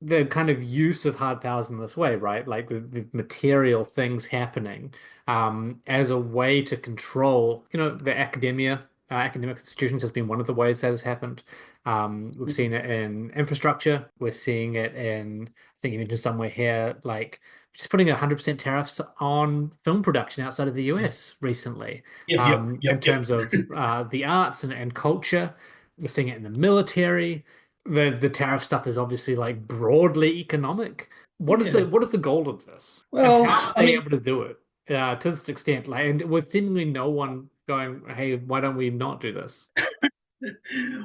the kind of use of hard powers in this way, right? Like the material things happening as a way to control, the academia, academic institutions has been one of the ways that has happened. We've seen it in infrastructure. We're seeing it in, I think you mentioned somewhere here, like just putting 100% tariffs on film production outside of the US recently. In terms of the arts and culture, we're seeing it in the military. The tariff stuff is obviously like broadly economic. What is Yeah. the goal of this? And Well, how are I they mean, able to do it to this extent? Like, and with seemingly no one going, "Hey, why don't we not do this?"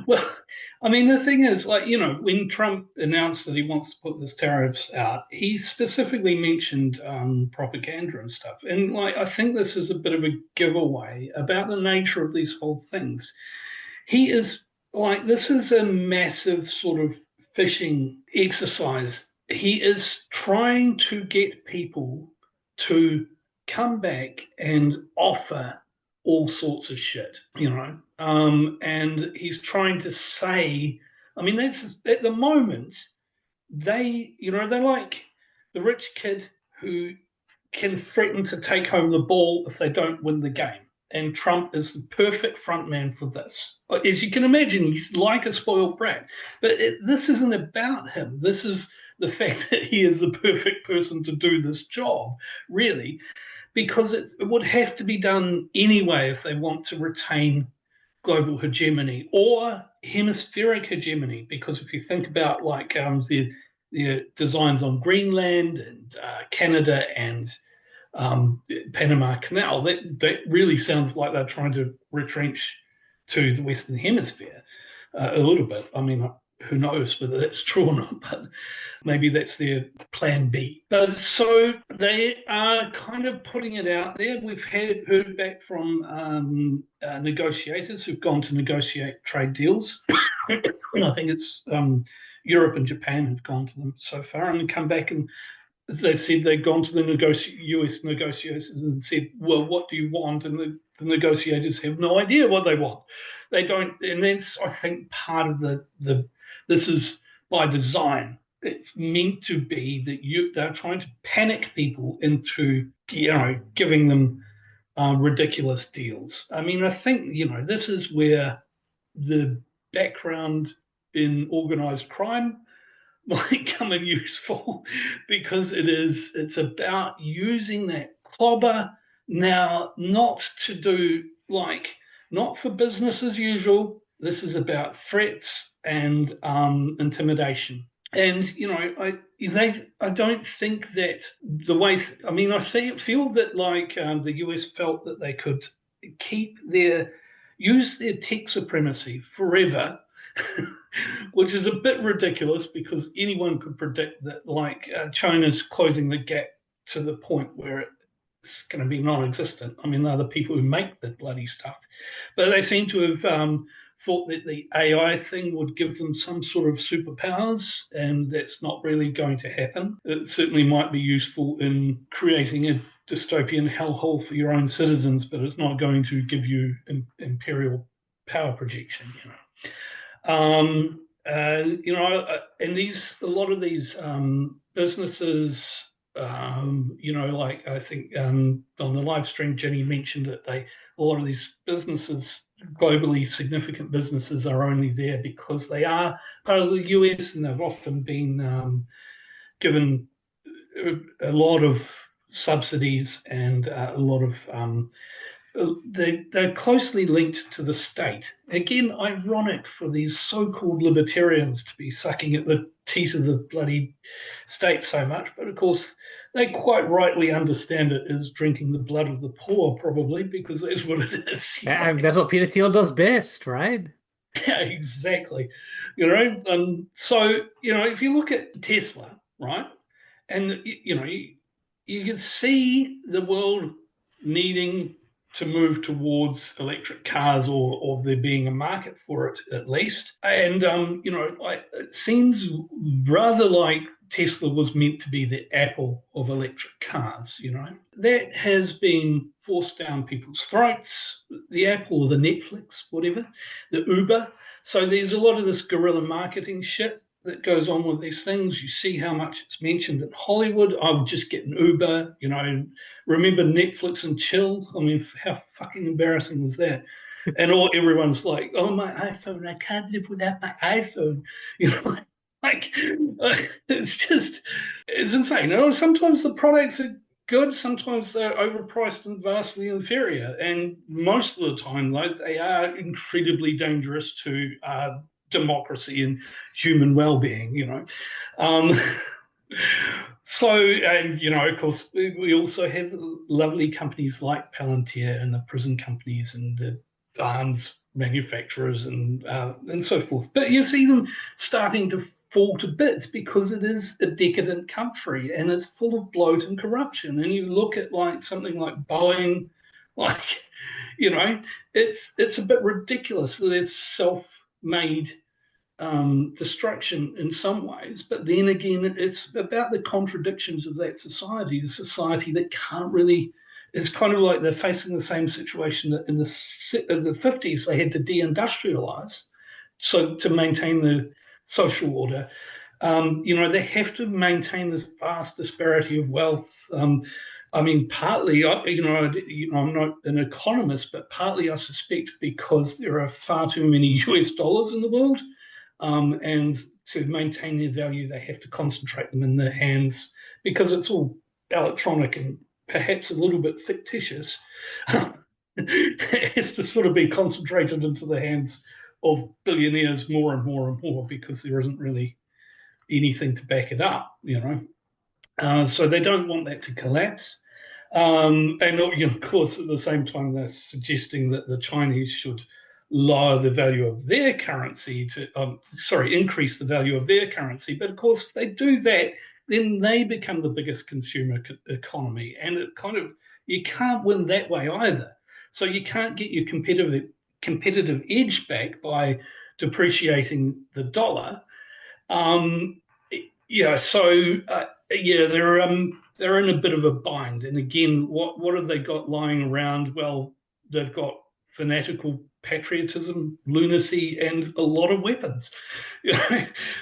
well, I mean, the thing is, like, when Trump announced that he wants to put this tariffs out, he specifically mentioned propaganda and stuff. And, like, I think this is a bit of a giveaway about the nature of these whole things. He is like, this is a massive sort of fishing exercise. He is trying to get people to come back and offer all sorts of shit, and he's trying to say, I mean, that's at the moment, they're like the rich kid who can threaten to take home the ball if they don't win the game. And Trump is the perfect front man for this. As you can imagine, he's like a spoiled brat. But this isn't about him. This is the fact that he is the perfect person to do this job, really, because it would have to be done anyway if they want to retain global hegemony or hemispheric hegemony. Because if you think about like the designs on Greenland and Canada and Panama Canal, that really sounds like they're trying to retrench to the Western Hemisphere a little bit. I mean, who knows whether that's true or not, but maybe that's their plan B. But so they are kind of putting it out there. We've heard back from negotiators who've gone to negotiate trade deals. And I think it's Europe and Japan have gone to them so far and come back and they said they'd gone to the US negotiators and said, well, what do you want? And the negotiators have no idea what they want. They don't, and that's, I think, part of this is by design. It's meant to be that they're trying to panic people into, giving them ridiculous deals. I mean, I think, this is where the background in organized crime might come in useful because it's about using that clobber now, not to do like, not for business as usual. This is about threats and intimidation. And I don't think that the way. I mean, feel that like the US felt that they could use their tech supremacy forever, which is a bit ridiculous because anyone could predict that like China's closing the gap to the point where it's going to be non-existent. I mean, they're the people who make the bloody stuff, but they seem to have thought that the AI thing would give them some sort of superpowers, and that's not really going to happen. It certainly might be useful in creating a dystopian hellhole for your own citizens, but it's not going to give you imperial power projection, and a lot of these businesses, like I think on the live stream, Jenny mentioned that a lot of these businesses, globally significant businesses, are only there because they are part of the US and they've often been given a lot of subsidies and a lot of they're closely linked to the state. Again, ironic for these so-called libertarians to be sucking at the teat of the bloody state so much, but of course they quite rightly understand it as drinking the blood of the poor, probably, because that's what it is. And that's what Peter Thiel does best, right? Yeah, exactly. So if you look at Tesla, right, and you can see the world needing to move towards electric cars, or there being a market for it at least. And it seems rather like Tesla was meant to be the Apple of electric cars. That has been forced down people's throats. The Apple or the Netflix, whatever, the Uber. So there's a lot of this guerrilla marketing shit that goes on with these things. You see how much it's mentioned in Hollywood. I would just get an Uber, remember Netflix and chill? I mean, how fucking embarrassing was that? And everyone's like, oh, my iPhone, I can't live without my iPhone. It's insane. Sometimes the products are good, sometimes they're overpriced and vastly inferior. And most of the time, they are incredibly dangerous to democracy and human well-being. Um, and of course, we also have lovely companies like Palantir and the prison companies and the arms manufacturers and so forth. But you see them starting to fall to bits because it is a decadent country and it's full of bloat and corruption. And you look at something like Boeing, it's a bit ridiculous that it's self-made destruction in some ways, but then again, it's about the contradictions of that society, the society that can't really. It's kind of like they're facing the same situation that in the 50s they had to deindustrialize, so to maintain the social order. They have to maintain this vast disparity of wealth. Partly, I'm not an economist, but partly I suspect because there are far too many US dollars in the world. And to maintain their value, they have to concentrate them in their hands because it's all electronic and perhaps a little bit fictitious. It has to sort of be concentrated into the hands of billionaires more and more and more because there isn't really anything to back it up, So they don't want that to collapse. And of course, at the same time, they're suggesting that the Chinese should lower the value of their currency increase the value of their currency. But of course, if they do that, then they become the biggest consumer economy. And you can't win that way either. So you can't get your competitive edge back by depreciating the dollar. They're in a bit of a bind. And again, what have they got lying around? Well, they've got fanatical patriotism, lunacy, and a lot of weapons.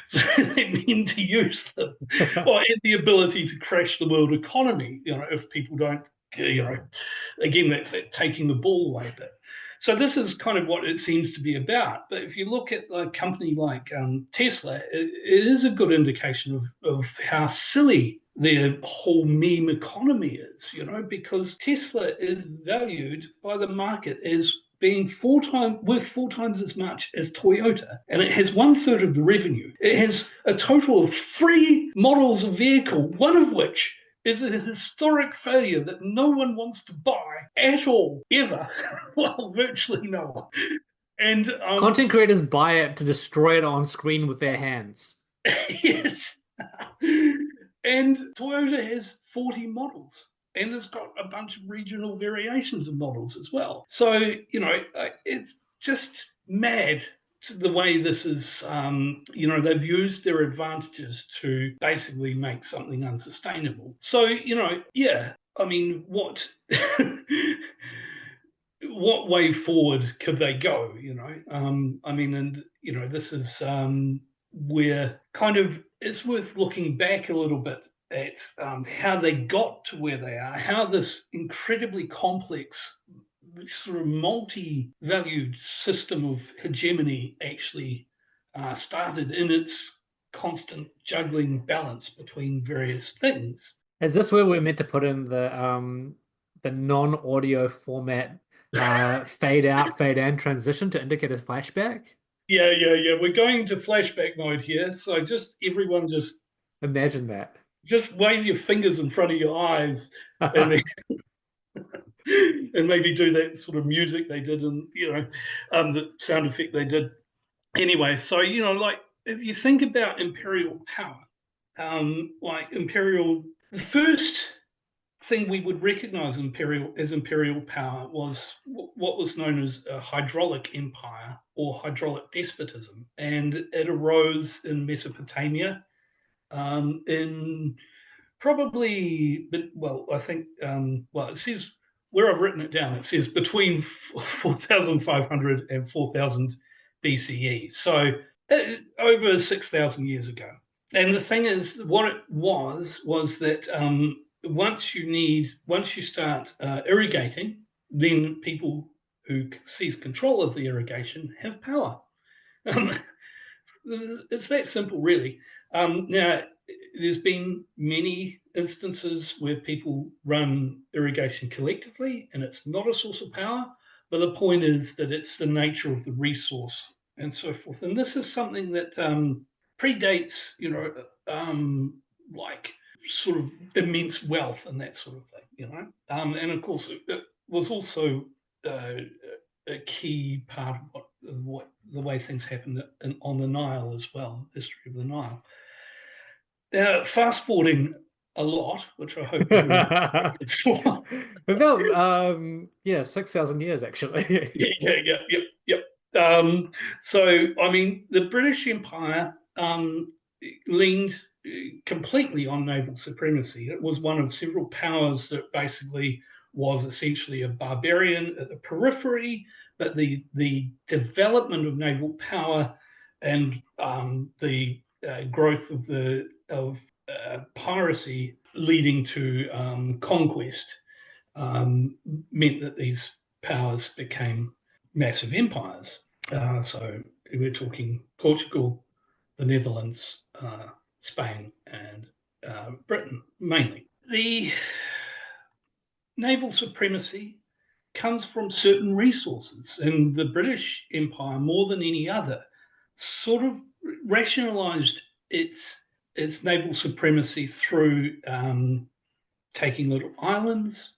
So they mean to use them, and the ability to crash the world economy. If people don't, again, that's taking the ball away a bit. So this is kind of what it seems to be about. But if you look at a company like Tesla, it is a good indication of how silly their whole meme economy is, because Tesla is valued by the market as being worth 4 times as much as Toyota, and it has 1/3 of the revenue. It has a total of 3 models of vehicle, one of which is a historic failure that no one wants to buy at all, ever. Well, virtually no one. And content creators buy it to destroy it on screen with their hands. Yes. And Toyota has 40 models. And it's got a bunch of regional variations of models as well. So, it's just mad the way this is, they've used their advantages to basically make something unsustainable. So, what what way forward could they go, this is where kind of it's worth looking back a little bit at how they got to where they are, how this incredibly complex sort of multi-valued system of hegemony actually started in its constant juggling balance between various things. Is this where we're meant to put in the non-audio format fade out, fade in transition to indicate a flashback. Yeah, yeah, yeah. We're going into flashback mode here. So just everyone Imagine that. just wave your fingers in front of your eyes and then and maybe do that sort of music they did and the sound effect they did. Anyway, so like if you think about imperial power, like imperial the first thing we would recognize imperial power was what was known as a hydraulic empire or hydraulic despotism, and it arose in Mesopotamia, in probably, but well, I think, well, it says where I've written it down, it says between 4,500 and 4,000 BCE. So over 6,000 years ago. And the thing is, what it was that once you start irrigating, then people who seize control of the irrigation have power. Um, it's that simple, really. Now, there's been many instances where people run irrigation collectively, and it's not a source of power. But the point is that it's the nature of the resource and so forth. And this is something that predates, like sort of immense wealth and that sort of thing. And of course, it was also uh, a key part of what the way things happened on the Nile as well, history of the Nile. Fast forwarding a lot, which I hope you're for. About yeah, 6,000 years actually. Yeah. So I mean, the British Empire leaned completely on naval supremacy. It was one of several powers that basically was essentially a barbarian at the periphery, but the development of naval power and the growth of piracy leading to conquest meant that these powers became massive empires. So we're talking Portugal, the Netherlands, Spain, and Britain mainly. The naval supremacy comes from certain resources, and the British Empire, more than any other, sort of rationalized its naval supremacy through taking little islands,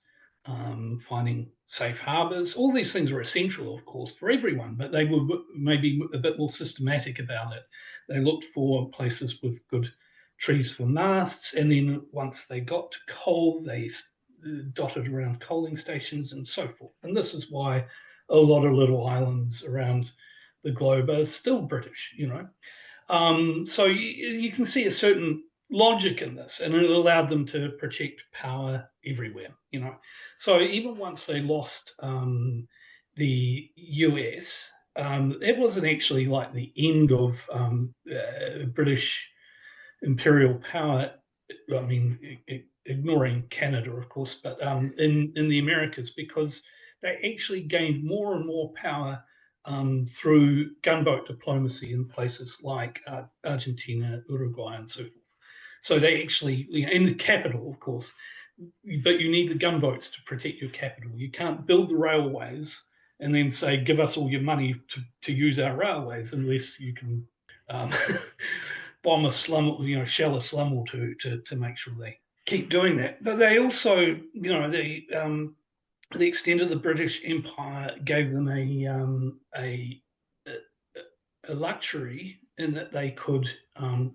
finding safe harbors. All these things are essential, of course, for everyone, but they were maybe a bit more systematic about it. They looked for places with good trees for masts, and then once they got to coal, they dotted around coaling stations and so forth. And this is why a lot of little islands around the globe are still British. So you can see a certain logic in this, and it allowed them to project power everywhere. So even once they lost the US, it wasn't actually like the end of British imperial power. I mean, ignoring Canada, of course, but in the Americas, because they actually gained more and more power through gunboat diplomacy in places like Argentina, Uruguay, and so forth. So they actually, in the capital, of course, but you need the gunboats to protect your capital. You can't build the railways and then say, give us all your money to use our railways, unless you can bomb a slum, shell a slum or two to make sure they keep doing that. But they also, the extent of the British Empire gave them a luxury in that they could,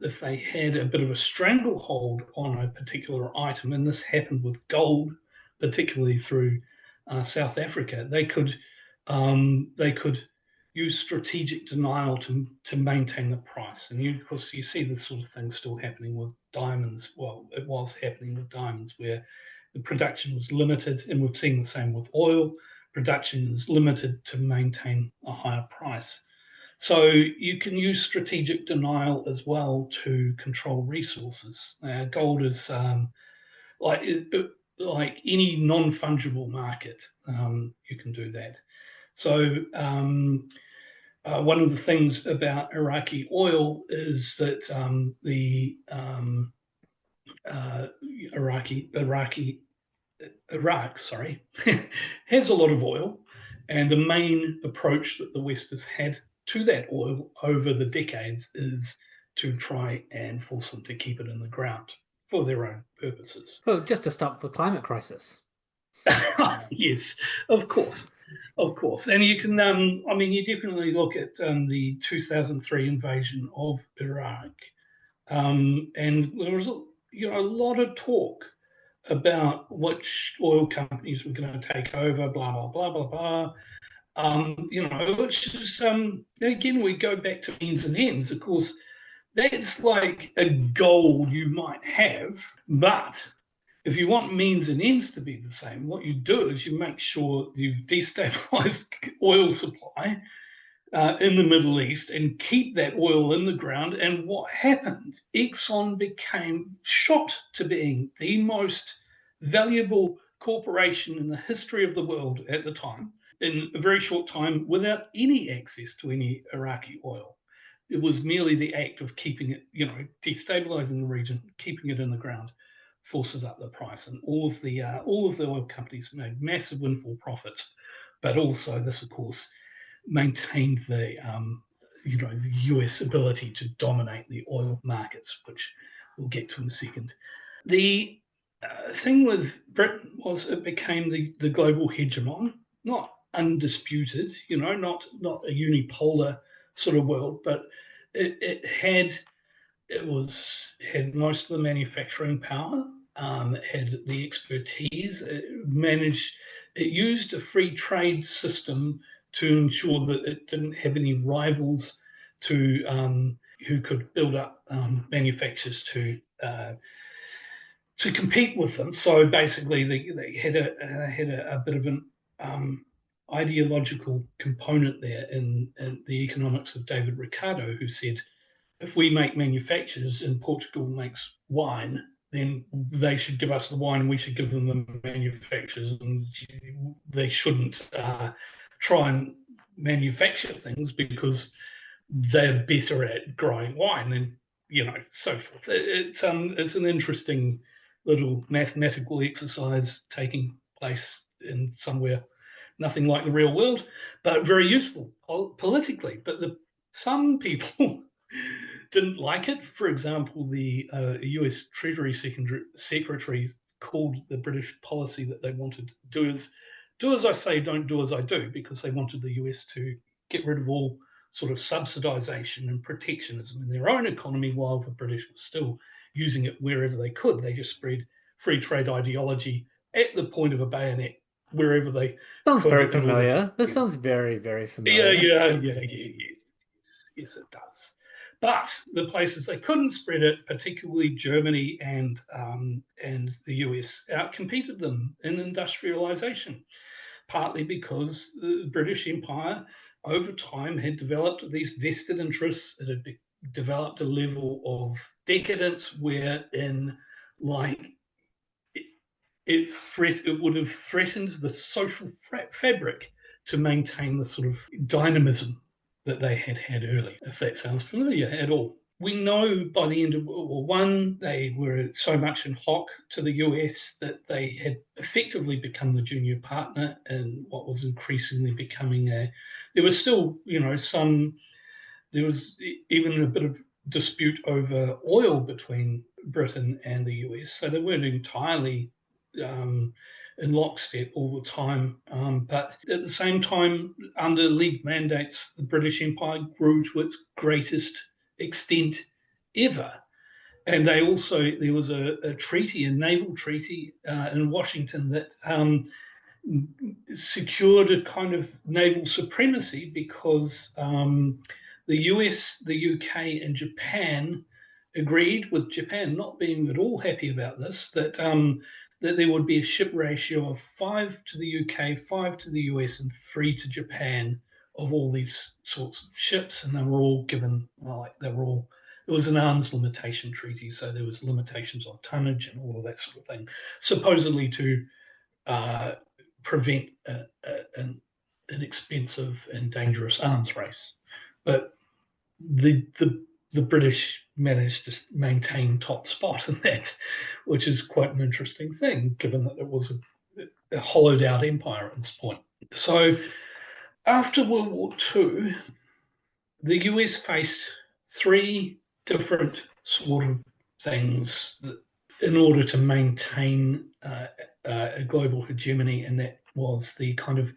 if they had a bit of a stranglehold on a particular item, and this happened with gold, particularly through South Africa, they could use strategic denial to maintain the price. And of course, you see this sort of thing still happening with diamonds. Well, it was happening with diamonds where the production was limited, and we've seen the same with oil. Production is limited to maintain a higher price. So you can use strategic denial as well to control resources. Gold is like any non-fungible market. You can do that. So one of the things about Iraqi oil is that the Iraq, sorry, has a lot of oil, And the main approach that the West has had to that oil over the decades is to try and force them to keep it in the ground for their own purposes. Well, just to stop the climate crisis. Yes, of course. Of course. And you can, I mean, you definitely look at the 2003 invasion of Iraq. And there was a lot of talk about which oil companies were going to take over, blah, blah, blah, blah, blah. Which is, again, we go back to means and ends. Of course, that's like a goal you might have, but if you want means and ends to be the same, what you do is you make sure you've destabilized oil supply in the Middle East and keep that oil in the ground. And what happened? Exxon became shot to being the most valuable corporation in the history of the world at the time in a very short time without any access to any Iraqi oil. It was merely the act of keeping it, destabilizing the region, keeping it in the ground, forces up the price, and all of the oil companies made massive windfall profits. But also, this, of course, maintained the US ability to dominate the oil markets, which we'll get to in a second. The thing with Britain was it became the global hegemon, not undisputed, not a unipolar sort of world, but it had most of the manufacturing power, it had the expertise, it used a free trade system to ensure that it didn't have any rivals who could build up manufacturers to compete with them. So basically, they had a bit of an ideological component there in the economics of David Ricardo, who said, if we make manufacturers and Portugal makes wine, then they should give us the wine and we should give them the manufacturers, and they shouldn't try and manufacture things because they're better at growing wine than, so forth. It's an interesting little mathematical exercise taking place in somewhere nothing like the real world, but very useful politically. But some people didn't like it. For example, the US Treasury Secretary called the British policy that they wanted to do as I say, don't do as I do, because they wanted the US to get rid of all sort of subsidization and protectionism in their own economy, while the British were still using it wherever they could. They just spread free trade ideology at the point of a bayonet wherever they Sounds could. very familiar. This sounds very, very familiar. Yes, it does. But the places they couldn't spread it, particularly Germany and the US, outcompeted them in industrialization, partly because the British Empire over time had developed these vested interests. It had developed a level of decadence wherein, it would have threatened the social fabric to maintain the sort of dynamism that they had early, if that sounds familiar at all. We know by the end of World War I, they were so much in hock to the US that they had effectively become the junior partner in what was increasingly becoming there was still, there was even a bit of dispute over oil between Britain and the US. So they weren't entirely in lockstep all the time. But at the same time, under League mandates, the British Empire grew to its greatest extent ever. And there was a treaty, a naval treaty in Washington that secured a kind of naval supremacy because the US, the UK, and Japan agreed, with Japan not being at all happy about this, that there would be a ship ratio of 5 to the UK, 5 to the US, and 3 to Japan of all these sorts of ships. And they were all given, it was an arms limitation treaty, so there was limitations on tonnage and all of that sort of thing, supposedly to prevent an expensive and dangerous arms race. But the British managed to maintain top spot in that, which is quite an interesting thing, given that it was a hollowed out empire at this point. So After World War II, the US faced three different sort of things in order to maintain a global hegemony, and that was the kind of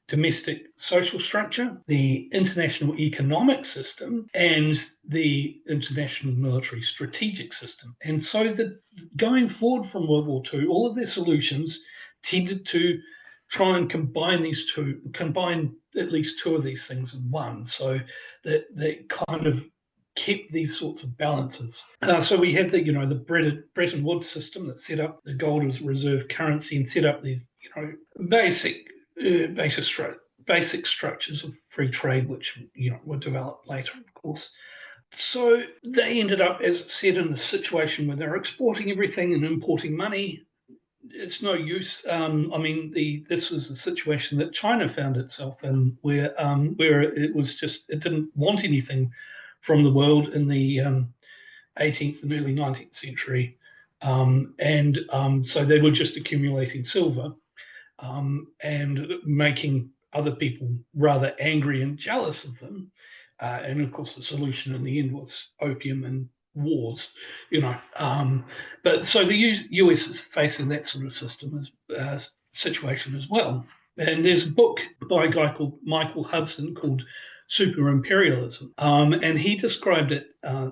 domestic social structure, the international economic system, and the international military strategic system. And so that going forward from World War II, all of their solutions tended to try and combine at least two of these things in one, so that they kind of kept these sorts of balances. So we had the Bretton Woods system that set up the gold as reserve currency and set up these basic structures of free trade, which were developed later, of course. So they ended up, as I said, in a situation where they're exporting everything and importing money. It's no use. This was the situation that China found itself in, where it didn't want anything from the world in the 18th and early 19th century, so they were just accumulating silver and making other people rather angry and jealous of them. And of course, the solution in the end was opium and wars, But so the US is facing that sort of situation as well. And there's a book by a guy called Michael Hudson called Super Imperialism, and he described it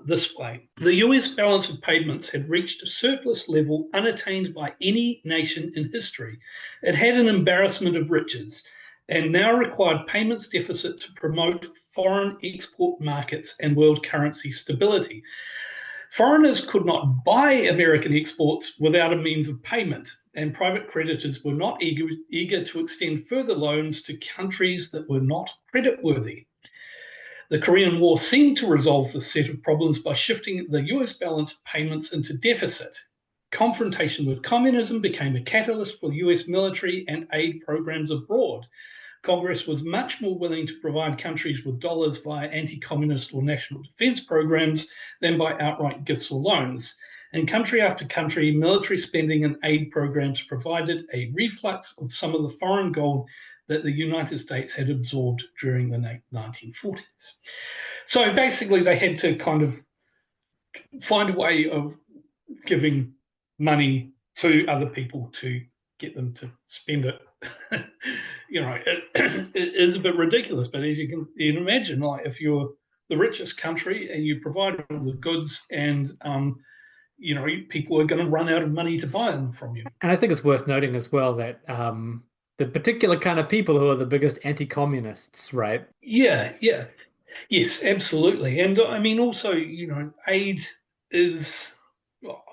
this way. The US balance of payments had reached a surplus level unattained by any nation in history. It had an embarrassment of riches and now required payments deficit to promote foreign export markets and world currency stability. Foreigners could not buy American exports without a means of payment, and private creditors were not eager to extend further loans to countries that were not creditworthy. The Korean War seemed to resolve this set of problems by shifting the US balance of payments into deficit. Confrontation with communism became a catalyst for US military and aid programs abroad. Congress was much more willing to provide countries with dollars via anti-communist or national defense programs than by outright gifts or loans. In country after country, military spending and aid programs provided a reflux of some of the foreign gold that the United States had absorbed during the 1940s. So basically, they had to kind of find a way of giving money to other people to get them to spend it. It's a bit ridiculous, but as you can imagine, like if you're the richest country and you provide all the goods and people are going to run out of money to buy them from you. And I think it's worth noting as well that the particular kind of people who are the biggest anti-communists, right? Yeah. Yes, absolutely. And I mean, also, aid is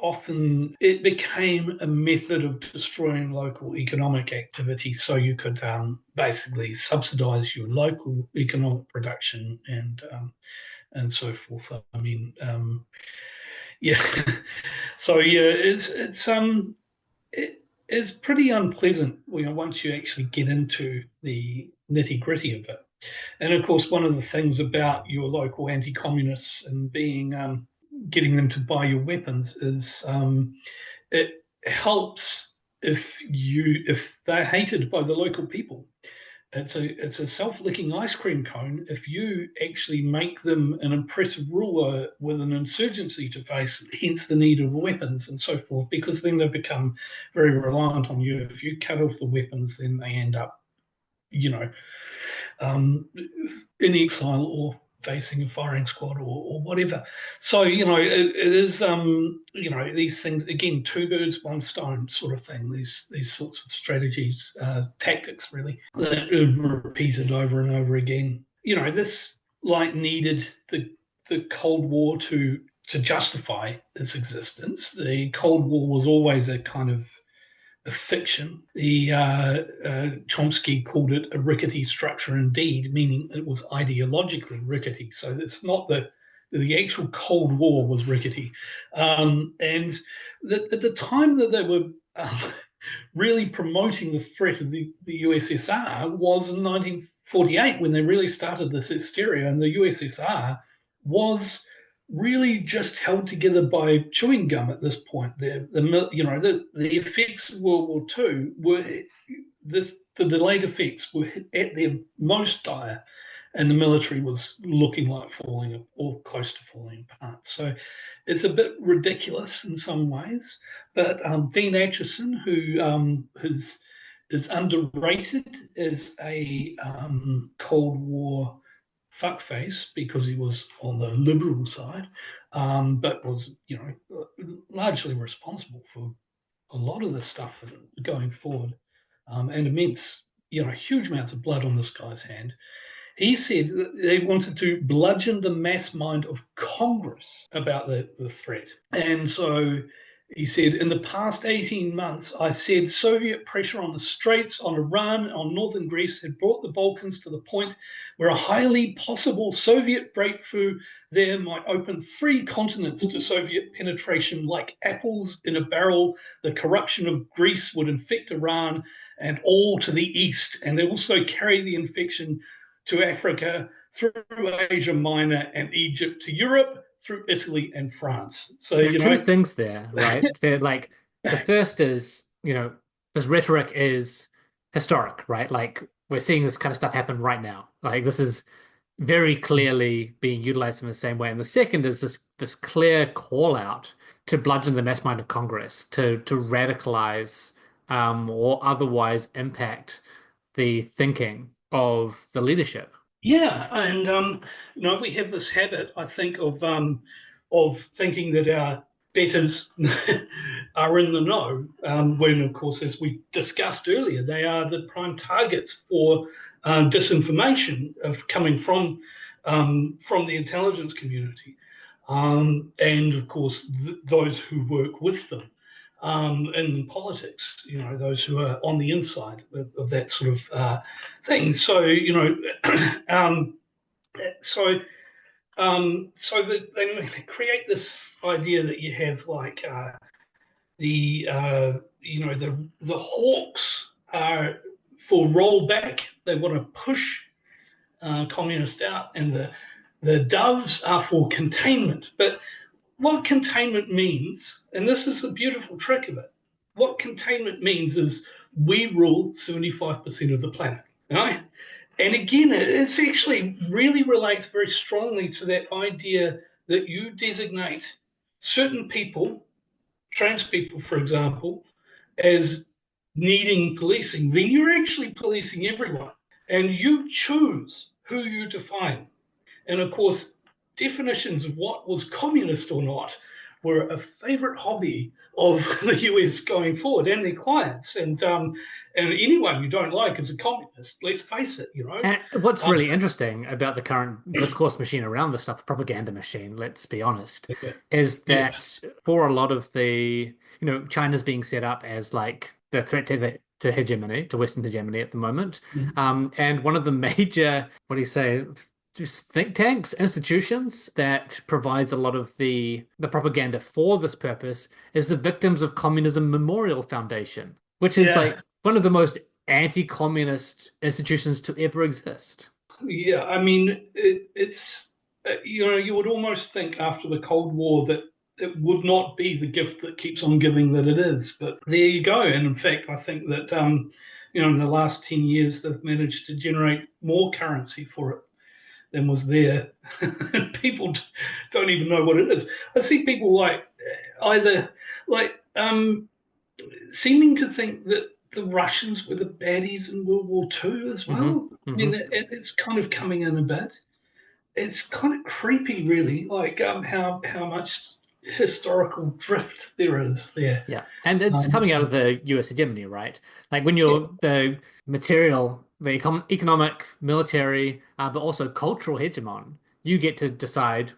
often, it became a method of destroying local economic activity so you could basically subsidize your local economic production and so forth. I mean, yeah. So yeah, it's pretty unpleasant, once you actually get into the nitty-gritty of it. And of course, one of the things about your local anti-communists and getting them to buy your weapons is it helps if they're hated by the local people. It's a self-licking ice cream cone if you actually make them an oppressive ruler with an insurgency to face, hence the need of weapons and so forth, because then they become very reliant on you. If you cut off the weapons, then they end up, in exile or facing a firing squad or whatever. So, it is, these things, again, two birds, one stone sort of thing, these sorts of strategies, tactics, really, that are repeated over and over again. This needed the Cold War to justify its existence. The Cold War was always a kind of a fiction. The Chomsky called it a rickety structure indeed, meaning it was ideologically rickety. So it's not the actual Cold War was rickety. And at the time that they were really promoting the threat of the USSR was in 1948, when they really started this hysteria, and the USSR was really just held together by chewing gum at this point. The effects of World War II were this the delayed effects were at their most dire, and the military was looking like falling or close to falling apart. So it's a bit ridiculous in some ways. But Dean Acheson, who is underrated as a Cold War fuckface because he was on the liberal side, but was, largely responsible for a lot of the stuff going forward, and immense, huge amounts of blood on this guy's hand. He said that they wanted to bludgeon the mass mind of Congress about the threat. And so he said, in the past 18 months, I said Soviet pressure on the Straits, on Iran, on northern Greece had brought the Balkans to the point where a highly possible Soviet breakthrough there might open 3 continents to Soviet penetration like apples in a barrel. The corruption of Greece would infect Iran and all to the east, and they also carry the infection to Africa, through Asia Minor and Egypt to Europe, through Italy and France. So, There are two things there, right? They're like the first is, this rhetoric is historic, right? Like we're seeing this kind of stuff happen right now. Like this is very clearly being utilized in the same way. And the second is this clear call out to bludgeon the mass mind of Congress, to radicalize or otherwise impact the thinking of the leadership. Yeah, and we have this habit, I think, of thinking that our betters are in the know, when, of course, as we discussed earlier, they are the prime targets for disinformation coming from the intelligence community, and of course those who work with them in politics. Those who are on the inside of that sort of thing. So so that they create this idea that you have like the hawks are for rollback. They want to push communists out, and the doves are for containment. But what containment means, and this is the beautiful trick of it, what containment means is we rule 75% of the planet. Right? And again, it actually really relates very strongly to that idea that you designate certain people, trans people, for example, as needing policing, then you're actually policing everyone. And you choose who you define. And of course, definitions of what was communist or not were a favorite hobby of the US going forward and their clients. And anyone you don't like is a communist, let's face it, And what's really interesting about the current discourse machine around the stuff, propaganda machine, let's be honest, is that for a lot of the, China's being set up as like the threat to hegemony, to Western hegemony at the moment. And one of the major, what do you say, just think tanks, institutions that provides a lot of the propaganda for this purpose is the Victims of Communism Memorial Foundation, which is like one of the most anti-communist institutions to ever exist. Yeah, I mean, it's you would almost think after the Cold War that it would not be the gift that keeps on giving that it is, but there you go. And in fact, I think that in the last 10 years they've managed to generate more currency for it than was there. People don't even know what it is. I see people seeming to think that the Russians were the baddies in World War II as well. I mean, it's kind of coming in a bit. It's kind of creepy, really, like how much historical drift there is there. Yeah, and it's coming out of the US hegemony, right? Like when you're the material, the economic, military, but also cultural hegemon, you get to decide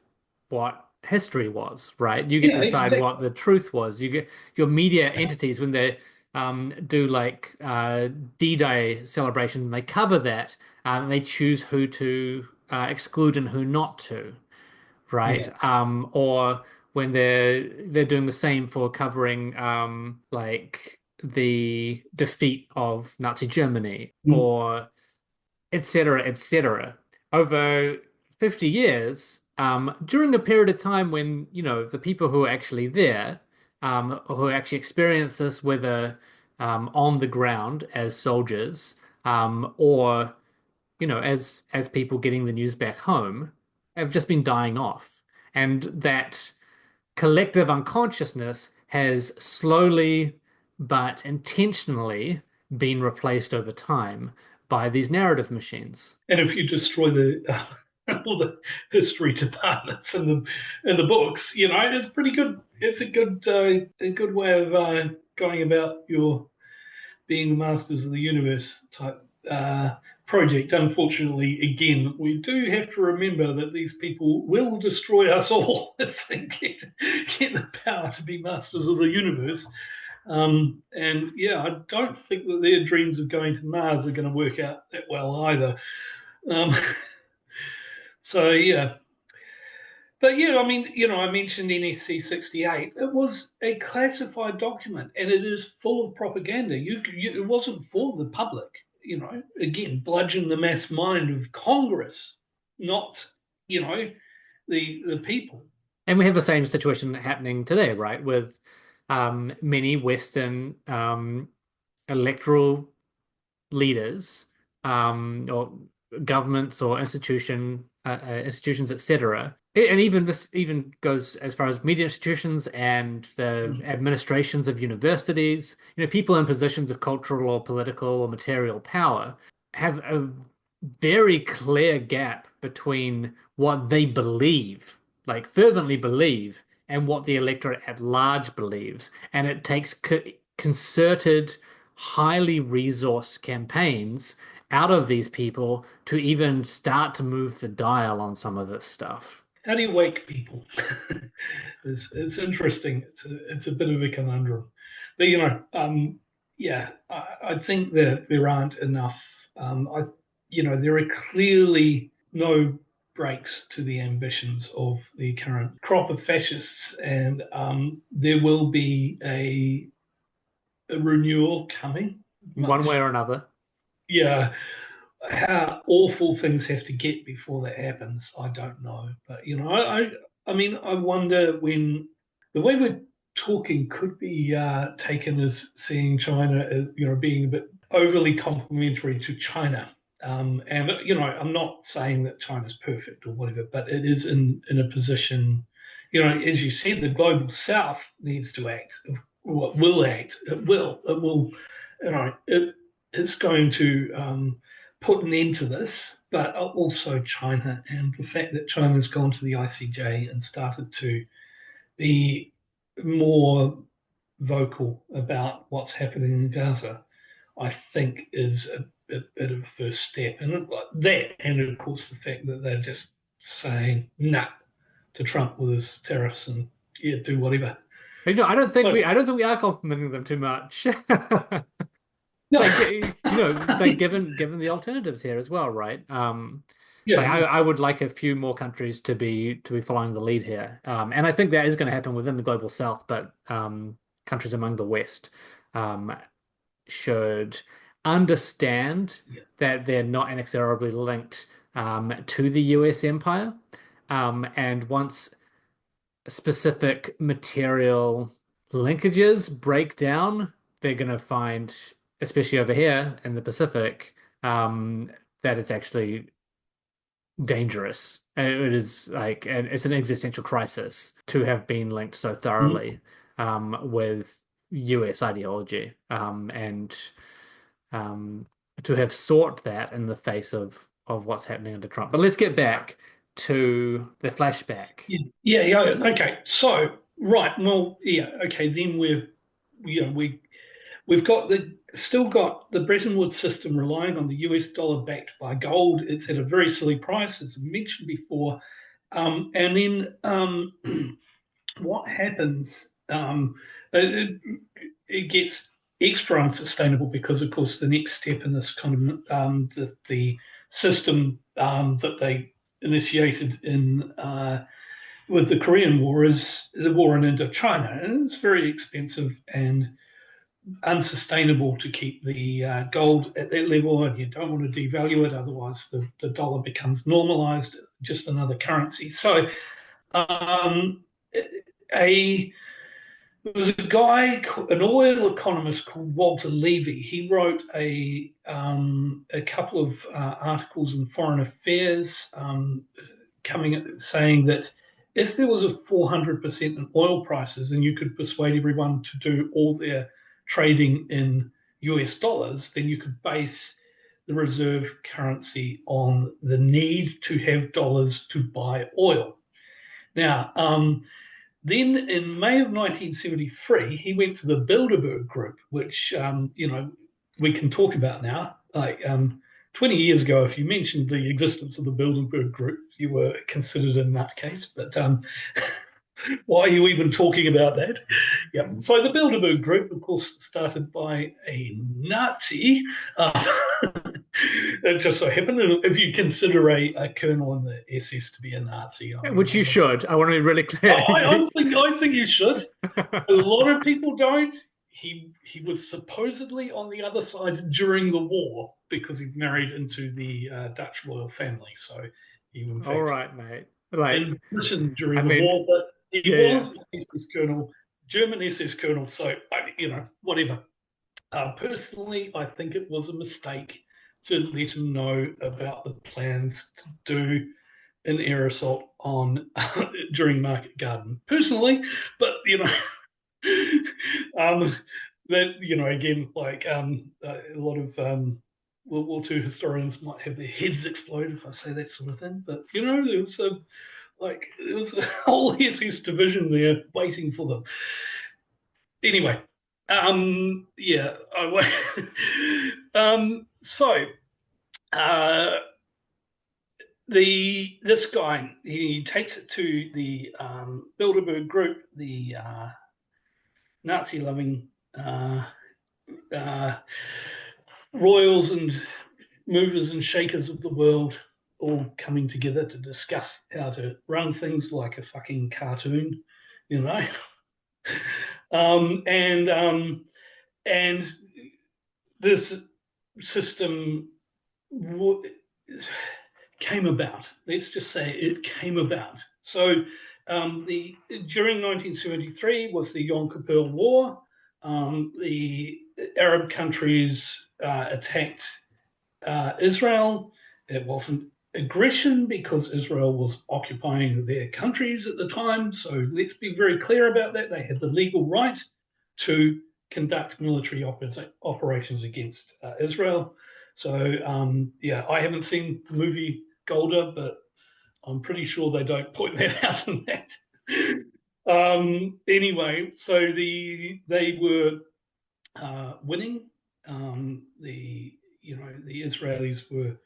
what history was, right? You get to decide what the truth was. You get your media entities when they do like D-Day celebration, they cover that, and they choose who to exclude and who not to, right? Or when they're doing the same for covering like the defeat of Nazi Germany or et cetera, over 50 years, during a period of time when, the people who are actually there, who actually experience this, whether on the ground as soldiers, or as people getting the news back home have just been dying off, and that collective unconsciousness has slowly but intentionally been replaced over time by these narrative machines. And if you destroy the all the history departments in the books, it's pretty good. It's a good way of going about your being the masters of the universe type project. Unfortunately, again, we do have to remember that these people will destroy us all if they get the power to be masters of the universe. And yeah, I don't think that their dreams of going to Mars are going to work out that well either. Um, so yeah, but yeah, I mean, I mentioned NSC 68. It was a classified document, and it is full of propaganda. It wasn't for the public. Again, bludgeon the mass mind of Congress, not the people. And we have the same situation happening today, right? With many Western electoral leaders or governments or institutions, etc. And even this even goes as far as media institutions and the administrations of universities. People in positions of cultural or political or material power have a very clear gap between what they believe, like fervently believe, and what the electorate at large believes. And it takes concerted, highly resourced campaigns out of these people to even start to move the dial on some of this stuff. How do you wake people? It's interesting. It's a bit of a conundrum, but yeah, I think that there aren't enough. There are clearly no breaks to the ambitions of the current crop of fascists, and there will be a renewal coming. One way or another. Yeah, how awful things have to get before that happens, I don't know. But I mean, I wonder when the way we're talking could be taken as seeing China as being a bit overly complimentary to China. And I'm not saying that China's perfect or whatever, but it is in a position. As you said, the global South needs to act. Will act. It will. It will. It's going to put an end to this, but also China, and the fact that China's gone to the ICJ and started to be more vocal about what's happening in Gaza, I think is a bit of a first step. And that, and of course, the fact that they're just saying nah to Trump with his tariffs and yeah, do whatever. I don't think we are complimenting them too much. No. Like given the alternatives here as well, right? Yeah, I would like a few more countries to be following the lead here, and I think that is going to happen within the global South, but countries among the West should understand that they're not inexorably linked to the US empire, and once specific material linkages break down, they're going to find, especially over here in the Pacific, that it's actually dangerous. And it is like, and it's an existential crisis to have been linked so thoroughly with US ideology, and to have sought that in the face of what's happening under Trump. But let's get back to the flashback. yeah. Okay, so right, well, yeah, okay. Then we've still got the Bretton Woods system relying on the US dollar backed by gold. It's at a very silly price, as I mentioned before. And then what happens? It gets extra unsustainable because, of course, the next step in this kind of the system that they initiated in with the Korean War is the war in Indochina, and it's very expensive and unsustainable to keep the gold at that level, and you don't want to devalue it, otherwise the dollar becomes normalized, just another currency. So a There was a guy, an oil economist called Walter Levy. He wrote a couple of articles in Foreign Affairs, saying that if there was a 400% in oil prices and you could persuade everyone to do all their trading in US dollars, then you could base the reserve currency on the need to have dollars to buy oil. Now, then in May of 1973, he went to the Bilderberg Group, which, we can talk about now. 20 years ago, if you mentioned the existence of the Bilderberg Group, you were considered a nutcase. But why are you even talking about that? Yeah. So the Bilderberg Group, of course, started by a Nazi. It just so happened, if you consider a colonel in the SS to be a Nazi, Which you should. I want to be really clear. I think you should. A lot of people don't. He was supposedly on the other side during the war because he married into the Dutch royal family. So he, in fact, all right, mate. Like, in prison during I the mean, war, but he yeah, was an SS colonel, German SS colonel. So whatever. Personally, I think it was a mistake to let him know about the plans to do an air assault on during Market Garden. Personally, but that again, like a lot of World War II historians might have their heads explode if I say that sort of thing. But there was a whole SS division there waiting for them. Anyway, yeah, so this guy, he takes it to the Bilderberg Group, the Nazi-loving royals and movers and shakers of the world, all coming together to discuss how to run things like a fucking cartoon, and this system came about. Let's just say it came about. So during 1973 was the Yom Kippur War. The Arab countries attacked Israel. It wasn't aggression because Israel was occupying their countries at the time. So let's be very clear about that. They had the legal right to conduct military operations against Israel. So I haven't seen the movie Golda, but I'm pretty sure they don't point that out in that. Anyway, so they were winning. The Israelis were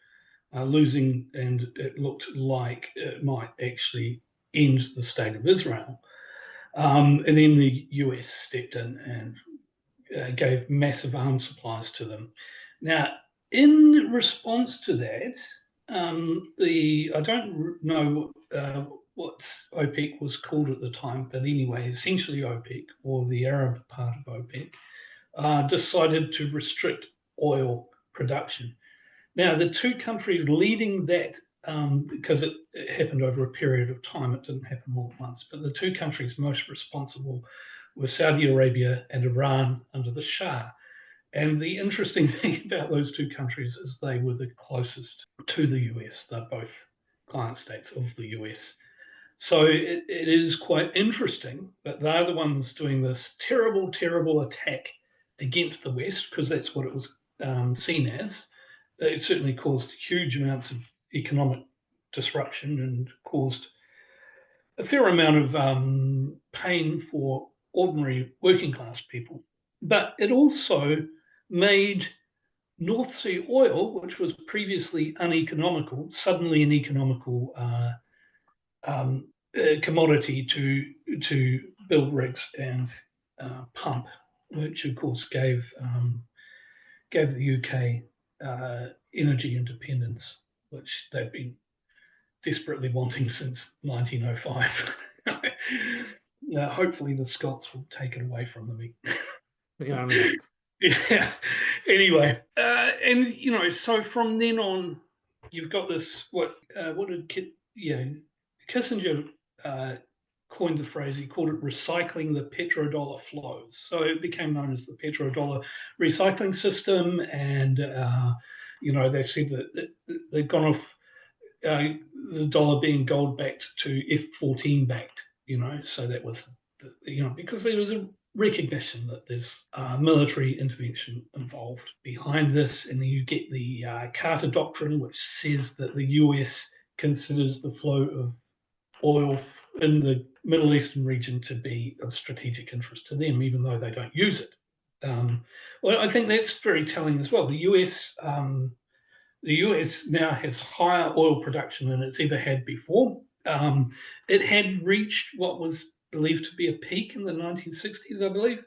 losing, and it looked like it might actually end the state of Israel. And then the US stepped in and gave massive arms supplies to them. Now, in response to that, I don't know what OPEC was called at the time, but anyway, essentially OPEC, or the Arab part of OPEC, decided to restrict oil production. Now, the two countries leading that, because it happened over a period of time, it didn't happen all at once, but the two countries most responsible were Saudi Arabia and Iran under the Shah. And the interesting thing about those two countries is they were the closest to the US. They're both client states of the US. So it is quite interesting that they're the ones doing this terrible, terrible attack against the West, because that's what it was seen as. It certainly caused huge amounts of economic disruption and caused a fair amount of pain for ordinary working class people. But it also made North Sea oil, which was previously uneconomical, suddenly an economical commodity to build rigs and pump, which of course gave the UK energy independence, which they've been desperately wanting since 1905. Hopefully the Scots will take it away from them. we can only hope. Yeah. Anyway, and so from then on, you've got this. What did Kissinger coined the phrase. He called it recycling the petrodollar flows. So it became known as the petrodollar recycling system. And, they said that they'd gone off the dollar being gold backed to F14 backed, so that was, because there was a recognition that there's military intervention involved behind this. And then you get the Carter Doctrine, which says that the US considers the flow of oil in the Middle Eastern region to be of strategic interest to them, even though they don't use it. Well, I think that's very telling as well. The US now has higher oil production than it's ever had before. It had reached what was believed to be a peak in the 1960s, I believe.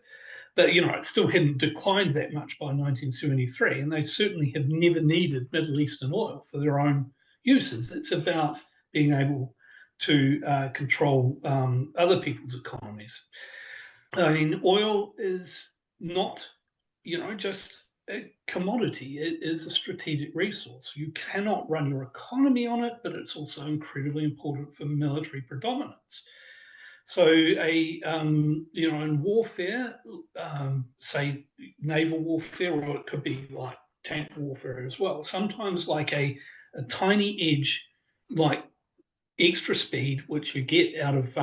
But, it still hadn't declined that much by 1973. And they certainly have never needed Middle Eastern oil for their own uses. It's about being able to control other people's economies. I mean, oil is not, just a commodity. It is a strategic resource. You cannot run your economy on it, but it's also incredibly important for military predominance. So, in warfare, say naval warfare, or it could be like tank warfare as well. Sometimes, like a tiny edge, like extra speed, which you get out of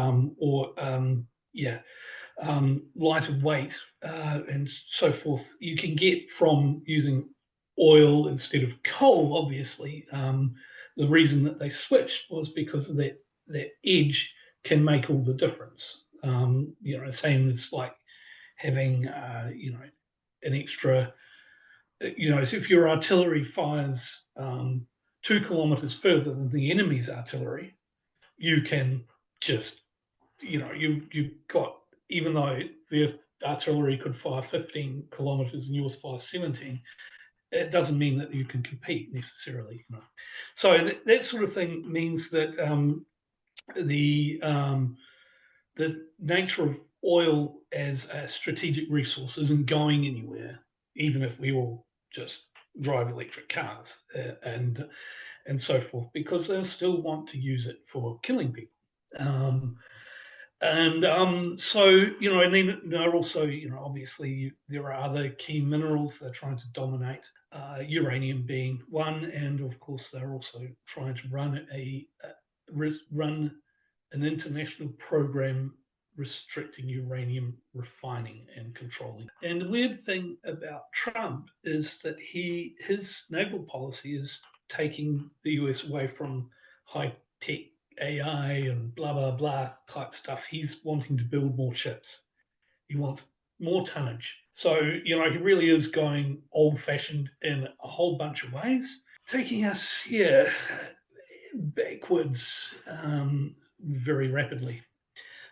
lighter weight and so forth, you can get from using oil instead of coal. Obviously, the reason that they switched was because of that edge can make all the difference. Same as like having an extra. If your artillery fires 2 kilometers further than the enemy's artillery, you can just, you've got, even though their artillery could fire 15 kilometers and yours fires 17, it doesn't mean that you can compete necessarily. So that sort of thing means that the nature of oil as a strategic resource isn't going anywhere, even if we all just drive electric cars and so forth, because they'll still want to use it for killing people. And then they're also, obviously there are other key minerals they're trying to dominate, uranium being one, and of course they're also trying to run an international program restricting uranium refining and controlling. And the weird thing about Trump is that his naval policy is taking the US away from high-tech AI and blah, blah, blah type stuff. He's wanting to build more ships. He wants more tonnage. So, he really is going old-fashioned in a whole bunch of ways, taking us here backwards very rapidly.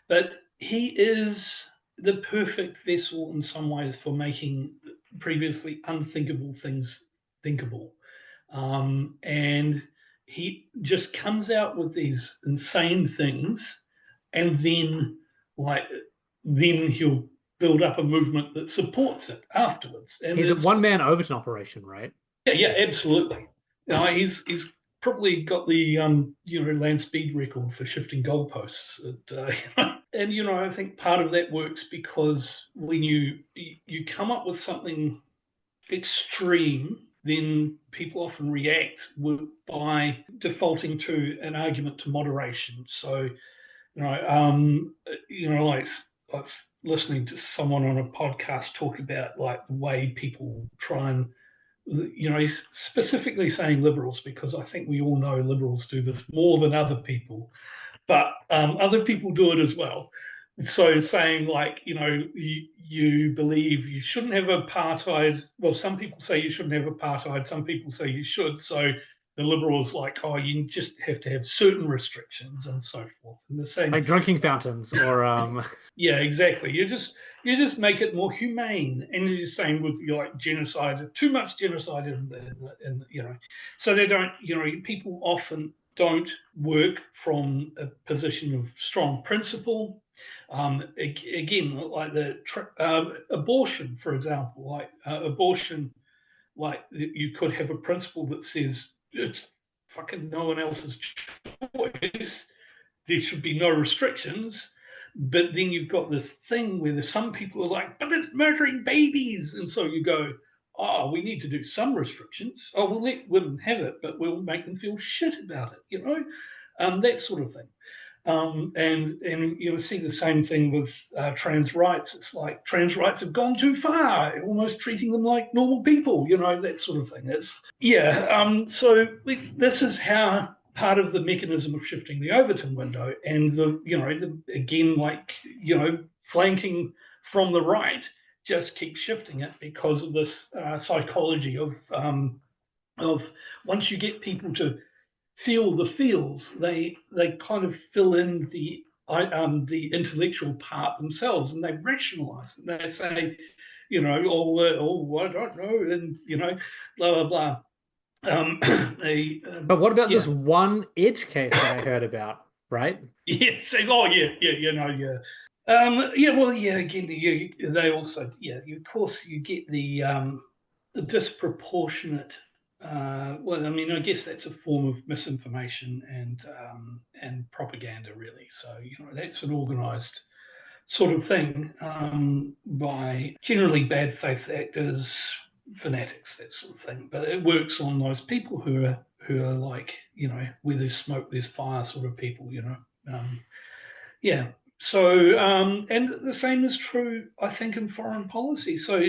But he is the perfect vessel in some ways for making previously unthinkable things thinkable. And he just comes out with these insane things, and then he'll build up a movement that supports it afterwards. And he's a one-man Overton operation, right? Yeah, absolutely. He's probably got the land speed record for shifting goalposts. And I think part of that works because when you come up with something extreme, then people often react by defaulting to an argument to moderation. So, like I was listening to someone on a podcast talk about like the way people try and, he's specifically saying liberals, because I think we all know liberals do this more than other people, but other people do it as well. So saying like, you believe you shouldn't have apartheid. Well, some people say you shouldn't have apartheid. Some people say you should. So the liberals like, oh, you just have to have certain restrictions and so forth. And the same, like drinking fountains or yeah, exactly. You just make it more humane. And you're saying with genocide, too much genocide, and so they don't. People often don't work from a position of strong principle. Again, like abortion, for example, abortion, you could have a principle that says it's fucking no one else's choice. There should be no restrictions. But then you've got this thing where there's some people are like, but it's murdering babies. And so you go, oh, we need to do some restrictions. Oh, we'll let women have it, but we'll make them feel shit about it, that sort of thing. And you'll see the same thing with trans rights. It's like trans rights have gone too far, almost treating them like normal people, that sort of thing. So this is how part of the mechanism of shifting the Overton window, and flanking from the right just keeps shifting it because of this psychology of once you get people to feel the feels, they kind of fill in the intellectual part themselves, and they rationalize it. They say, I don't know, and blah blah blah. But what about this one edge case that I heard about, right? Yeah, saying, yeah. Again, they also, of course, you get the disproportionate. I guess that's a form of misinformation and propaganda, really. So, that's an organised sort of thing by generally bad faith actors, fanatics, that sort of thing. But it works on those people who are like, where there's smoke, there's fire, sort of people. So, and the same is true, I think, in foreign policy. So,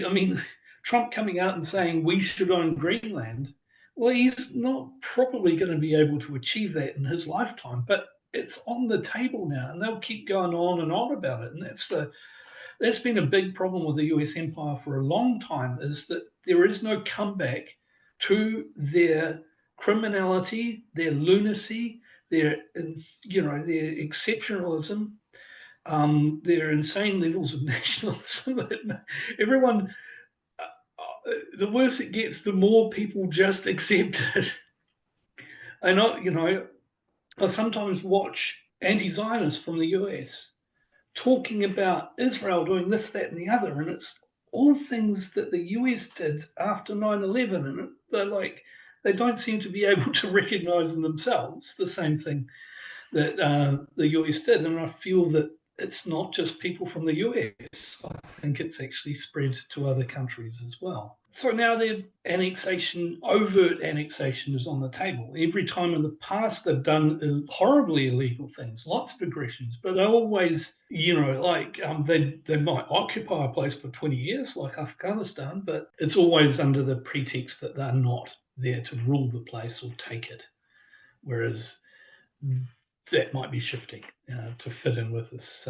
Trump coming out and saying we should own Greenland, well, he's not probably going to be able to achieve that in his lifetime, but it's on the table now, and they'll keep going on and on about it. And that's been a big problem with the US empire for a long time, is that there is no comeback to their criminality, their lunacy, their exceptionalism, their insane levels of nationalism. Everyone, the worse it gets, the more people just accept it. And I sometimes watch anti-Zionists from the US talking about Israel doing this, that, and the other, and it's all things that the US did after 9/11, and they're like, they don't seem to be able to recognize in themselves the same thing that the US did. And I feel that it's not just people from the US. I think it's actually spread to other countries as well. So now the overt annexation is on the table. Every time in the past they've done horribly illegal things, lots of aggressions, but they're always, they might occupy a place for 20 years like Afghanistan, but it's always under the pretext that they're not there to rule the place or take it. Whereas that might be shifting to fit in with this.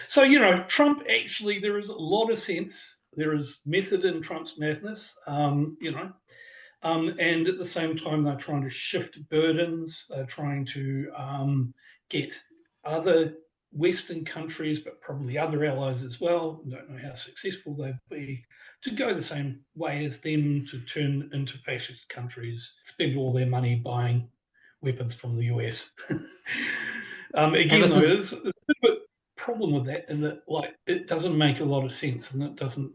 So, Trump, actually, there is a lot of sense. There is method in Trump's madness, and at the same time, they're trying to shift burdens. They're trying to get other Western countries, but probably other allies as well, don't know how successful they'll be, to go the same way as them, to turn into fascist countries, spend all their money buying weapons from the US. Again, though, there's a bit of a problem with that, in that, it doesn't make a lot of sense, and it doesn't,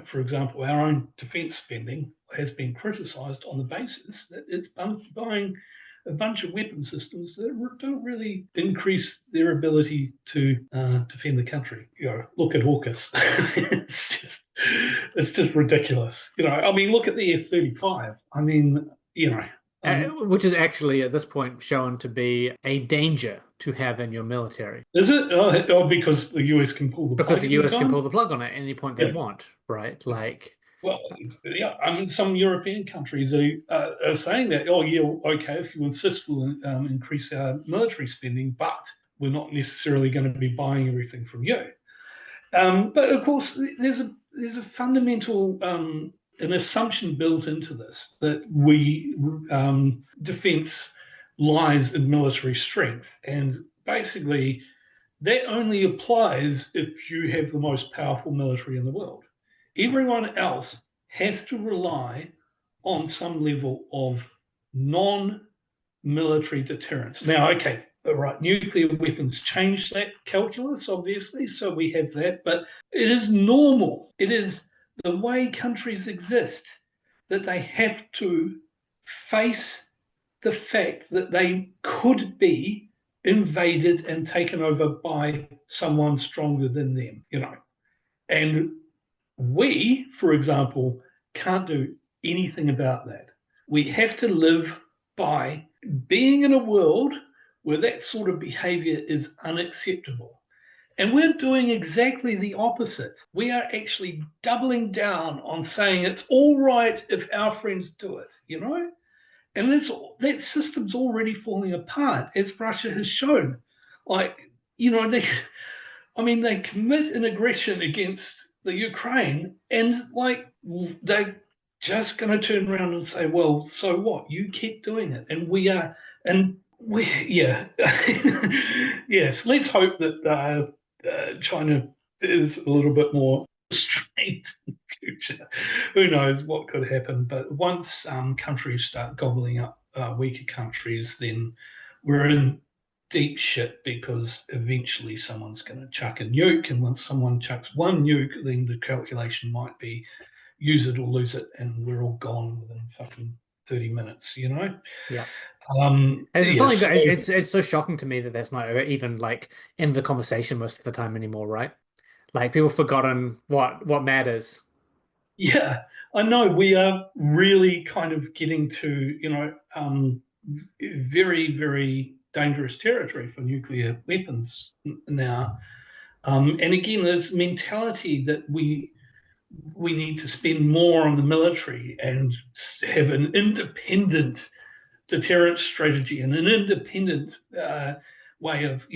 for example, our own defence spending has been criticised on the basis that it's buying a bunch of weapon systems that don't really increase their ability to defend the country. Look at AUKUS. it's just ridiculous. Look at the F-35. Which is actually at this point shown to be a danger to have in your military. Is it? Oh, because the US can pull the plug. Because the US can pull the plug on it at any point they want, right? Well, some European countries are saying that, okay, if you insist, we'll increase our military spending, but we're not necessarily going to be buying everything from you. But of course, there's a fundamental an assumption built into this, that defense lies in military strength, and basically that only applies if you have the most powerful military in the world. Everyone else has to rely on some level of non-military deterrence. Now, okay, right, nuclear weapons change that calculus, obviously, so we have that, but it is normal. It is the way countries exist, that they have to face the fact that they could be invaded and taken over by someone stronger than them, And we, for example, can't do anything about that. We have to live by being in a world where that sort of behavior is unacceptable. And we're doing exactly the opposite. We are actually doubling down on saying it's all right if our friends do it. And that system's already falling apart, as Russia has shown. Like, they commit an aggression against the Ukraine, and like they're just going to turn around and say, "Well, so what? You keep doing it, yeah, yes. Let's hope that China is a little bit more restrained in the future. Who knows what could happen? But once countries start gobbling up weaker countries, then we're in deep shit because eventually someone's going to chuck a nuke, and once someone chucks one nuke, then the calculation might be use it or lose it, and we're all gone within fucking 30 minutes. Yeah. It's Yeah, something so, that it's so shocking to me that that's not even like in the conversation most of the time anymore, right? Like people have forgotten what matters. yeah, I know we are really kind of getting to, very, very dangerous territory for nuclear weapons now. And again, there's mentality that we need to spend more on the military and have an independent deterrence strategy and an independent way of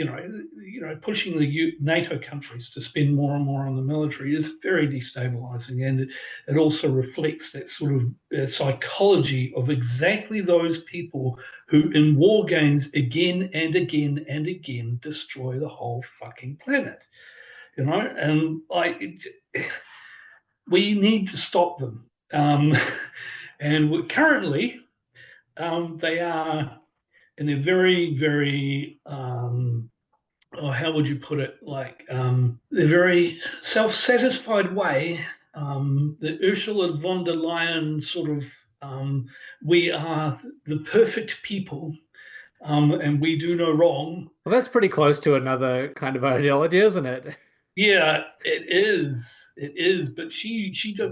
pushing the NATO countries to spend more and more on the military is very destabilizing, and it also reflects that sort of psychology of exactly those people who, in war games, again and again and again, destroy the whole fucking planet. And we need to stop them. And currently, they are in a very, very, how would you put it? Like, a very self-satisfied way. The Ursula von der Leyen sort of, we are the perfect people, and we do no wrong. Well, that's pretty close to another kind of ideology, isn't it? Yeah, it is. It is, but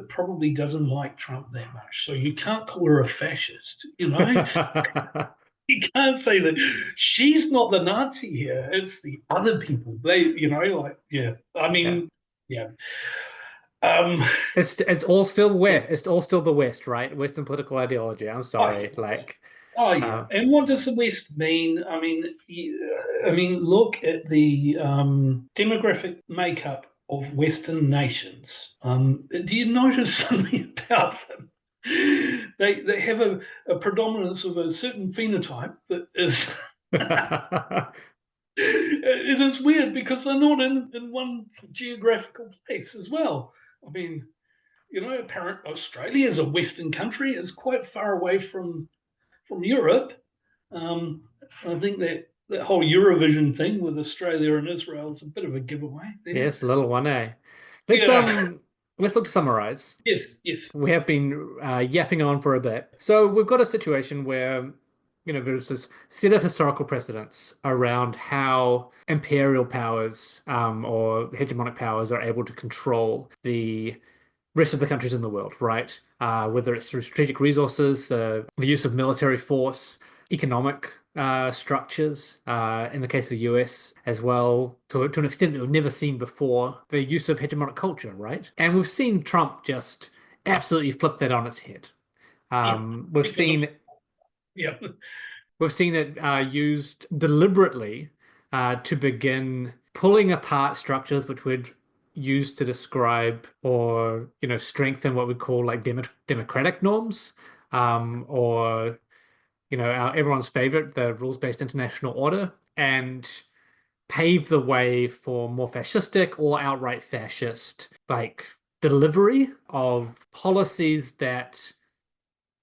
probably doesn't like Trump that much, so you can't call her a fascist. You can't say that she's not the Nazi here. It's the other people. Yeah. I Yeah. mean, yeah. Um, It's all still West. It's all still the West, right? Western political ideology. I'm oh sorry. yeah. Like, Oh yeah. And what does the West mean? I mean, look at the demographic makeup of Western nations. Do you notice something about them? They have a predominance of a certain phenotype that is it is weird because they're not in one geographical place as well. I mean, apparently Australia is a Western country. It's quite far away from Europe. Um, I think that whole Eurovision thing with Australia and Israel is a bit of a giveaway there. yes, little one, eh? Let's Yeah. let's look to summarize. Yes. Yes. We have been yapping on for a bit. So we've got a situation where, there's this set of historical precedents around how imperial powers or hegemonic powers are able to control the rest of the countries in the world, right? Whether it's through strategic resources, the use of military force, economic structures, in the case of the US as well, to an extent that we've never seen before, the use of hegemonic culture, right? And we've seen Trump just absolutely flip that on its head. Yeah. We've Because of seen yeah. we've seen it used deliberately to begin pulling apart structures which would use to describe or strengthen what we call like democratic norms, or everyone's favorite, the rules-based international order, and pave the way for more fascistic or outright fascist like delivery of policies that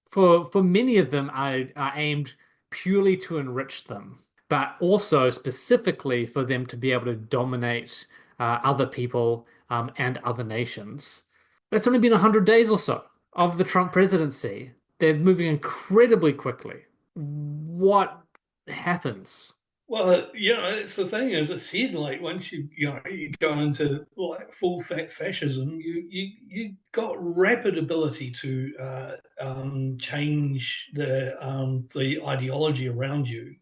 for many of them are aimed purely to enrich them, but also specifically for them to be able to dominate other people and other nations. It's only been 100 days or so of the Trump presidency. They're moving incredibly quickly. What happens? Well, it's the thing. As I said, like once you go into like full fat fascism, you got rapid ability to change the ideology around you.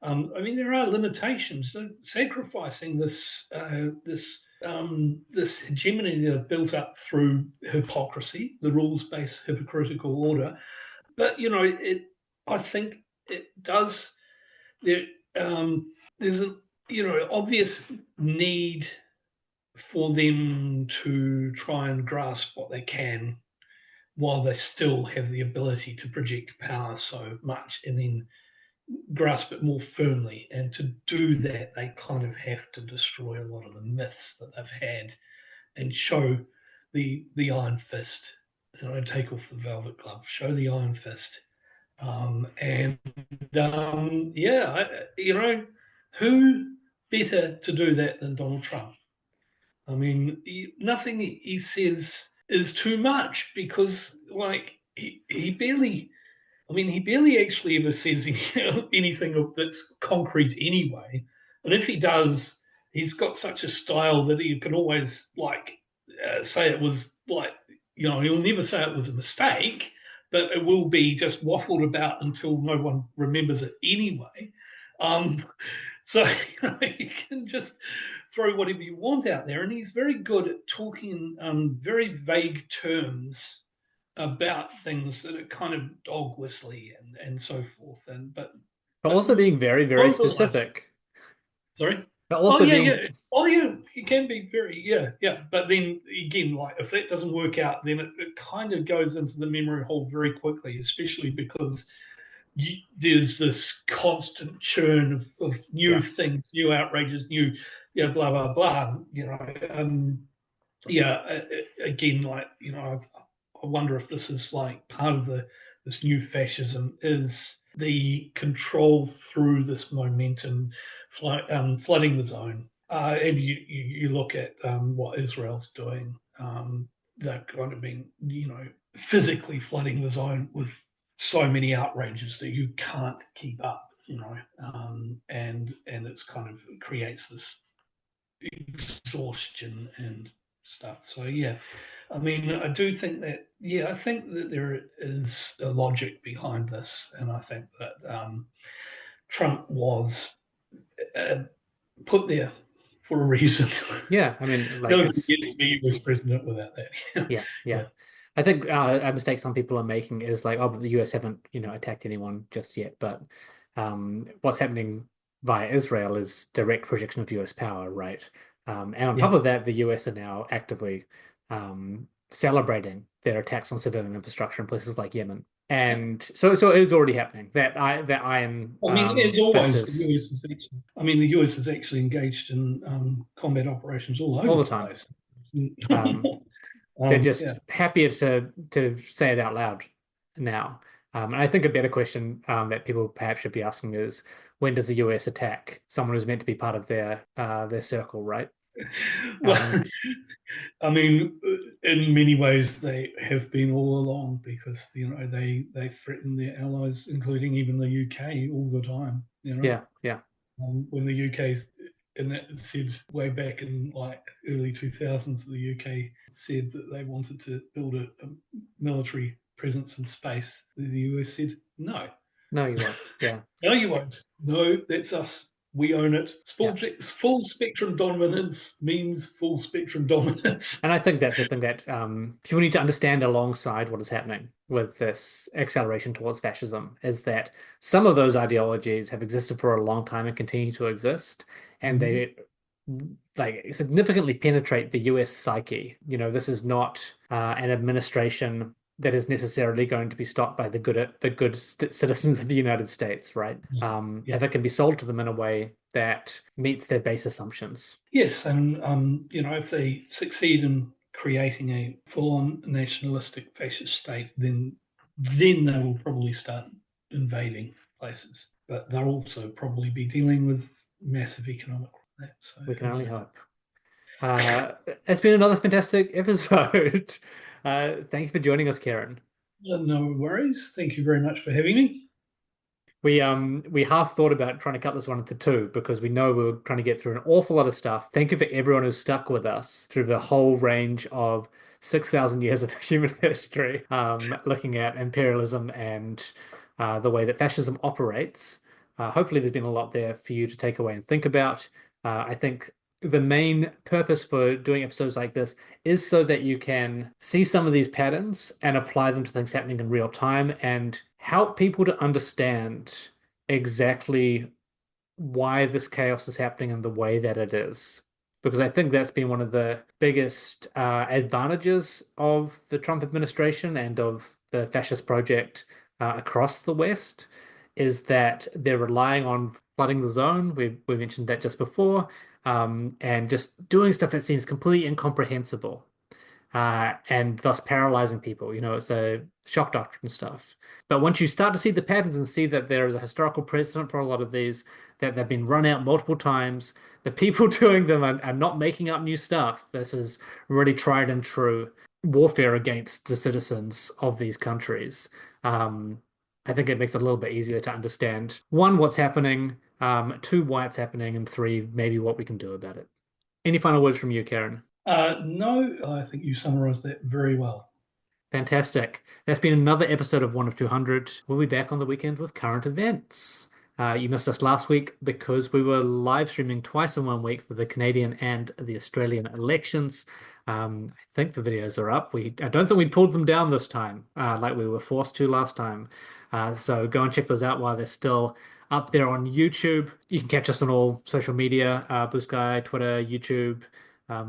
I mean, there are limitations. Sacrificing this hegemony that are built up through hypocrisy, the rules-based hypocritical order. But I think it does. There, there's a obvious need for them to try and grasp what they can while they still have the ability to project power so much, and then grasp it more firmly. And to do that, they kind of have to destroy a lot of the myths that they've had and show the iron fist. Take off the velvet glove, show the iron fist. And yeah, who better to do that than Donald Trump? I mean, nothing he says is too much because, like, he barely. I mean, he barely actually ever says anything that's concrete anyway. And if he does, he's got such a style that he can always say it was he'll never say it was a mistake, but it will be just waffled about until no one remembers it anyway. Um, so you can just throw whatever you want out there, and he's very good at talking in very vague terms about things that are kind of dog whistly and so forth. But But also being very, very overall, specific. sorry. But Oh also yeah, being, yeah. Oh yeah, it can be very yeah. But then again, like if that doesn't work out, then it kind of goes into the memory hole very quickly, especially because there's this constant churn of new yeah. things, new outrages, new blah blah blah. Again, I wonder if this is like part of this new fascism is the control through this momentum, flooding the zone. And you look at what Israel's doing. They've kind of been, physically flooding the zone with so many outrages that you can't keep up. And it's kind of creates this exhaustion and stuff. So yeah, I mean, I do think that I think that there is a logic behind this, and I think that Trump was uh, put there for a reason. Yeah, I mean, like Nobody it's gets to be US president without that. yeah, yeah. But I think a mistake some people are making is like, oh, but the US haven't, attacked anyone just yet. But what's happening via Israel is direct projection of US power, right? And on top yeah, of that, the US are now actively celebrating their attacks on civilian infrastructure in places like Yemen. yeah. And so it is already happening. That iron I mean, as fist always, the is US is actually. I mean, the US is actually engaged in combat operations all all over the the time. place. Um, they're Yeah. just happier to say it out loud now. And I think a better question that people perhaps should be asking is when does the US attack someone who's meant to be part of their circle, right? Well, I mean, in many ways, they have been all along because they threaten their allies, including even the UK, all the time. Yeah, yeah, When the UK and that said way back in like early 2000s, the UK said that they wanted to build a military presence in space. The US said no, no, you won't. Yeah, no, you won't. No, that's us. We own it. yeah. Full spectrum dominance means full spectrum dominance. And I think that's the thing that people need to understand alongside what is happening with this acceleration towards fascism is that some of those ideologies have existed for a long time and continue to exist, and Mhm. they like significantly penetrate the US psyche. This is not an administration that is necessarily going to be stopped by the good citizens of the United States, right? Yeah. Yeah. If it can be sold to them in a way that meets their base assumptions. Yes, and if they succeed in creating a full-on nationalistic fascist state, then they will probably start invading places. But they'll also probably be dealing with massive economic. So We can who only knows? hope. It's been another fantastic episode. Thank you for joining us, Kieran. No worries. Thank you very much for having me. We half thought about trying to cut this one into two because we know we were trying to get through an awful lot of stuff. Thank you for everyone who's stuck with us through the whole range of 6,000 years of human history, looking at imperialism and the way that fascism operates. Hopefully, there's been a lot there for you to take away and think about. I think the main purpose for doing episodes like this is so that you can see some of these patterns and apply them to things happening in real time and help people to understand exactly why this chaos is happening in the way that it is. Because I think that's been one of the biggest advantages of the Trump administration and of the fascist project across the West is that they're relying on flooding the zone. We mentioned that just before, and just doing stuff that seems completely incomprehensible, and thus paralyzing people. It's a shock doctrine stuff. But once you start to see the patterns and see that there is a historical precedent for a lot of these, that they've been run out multiple times, the people doing them are not making up new stuff. This is really tried and true warfare against the citizens of these countries. I think it makes it a little bit easier to understand, one, what's happening, two, why it's happening, and three, maybe what we can do about it. Any final words from you, Kieran? No, I think you summarized that very well. Fantastic. That's been another episode of 1 of 200. We'll be back on the weekend with current events. You missed us last week because we were live streaming twice in 1 week for the Canadian and the Australian elections. I think the videos are up. I don't think we pulled them down this time, like we were forced to last time. So go and check those out while they're still up there on YouTube. You can catch us on all social media, Blue Sky, Twitter, YouTube,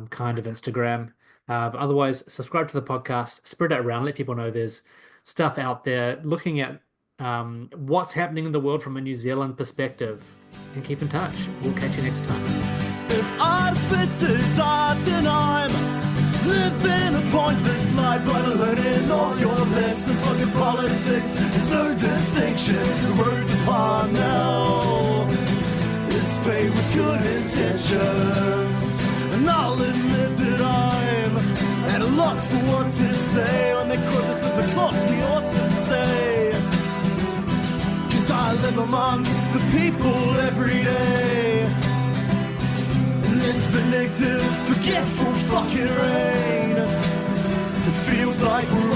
kind of Instagram. But otherwise, subscribe to the podcast, spread it around, let people know there's stuff out there looking at what's happening in the world from a New Zealand perspective, and keep in touch. We'll catch you next time. If artificers are then I'm living a pointless life, but learning all your lessons. Fucking politics, there's no distinction. The words upon now is paid with good intentions, and I'll admit that I'm at a loss for what to say when the criticism is close to ought to stay. 'Cause I live amongst the people every day, and this vindictive, forgetful fucking rain, it feels like we're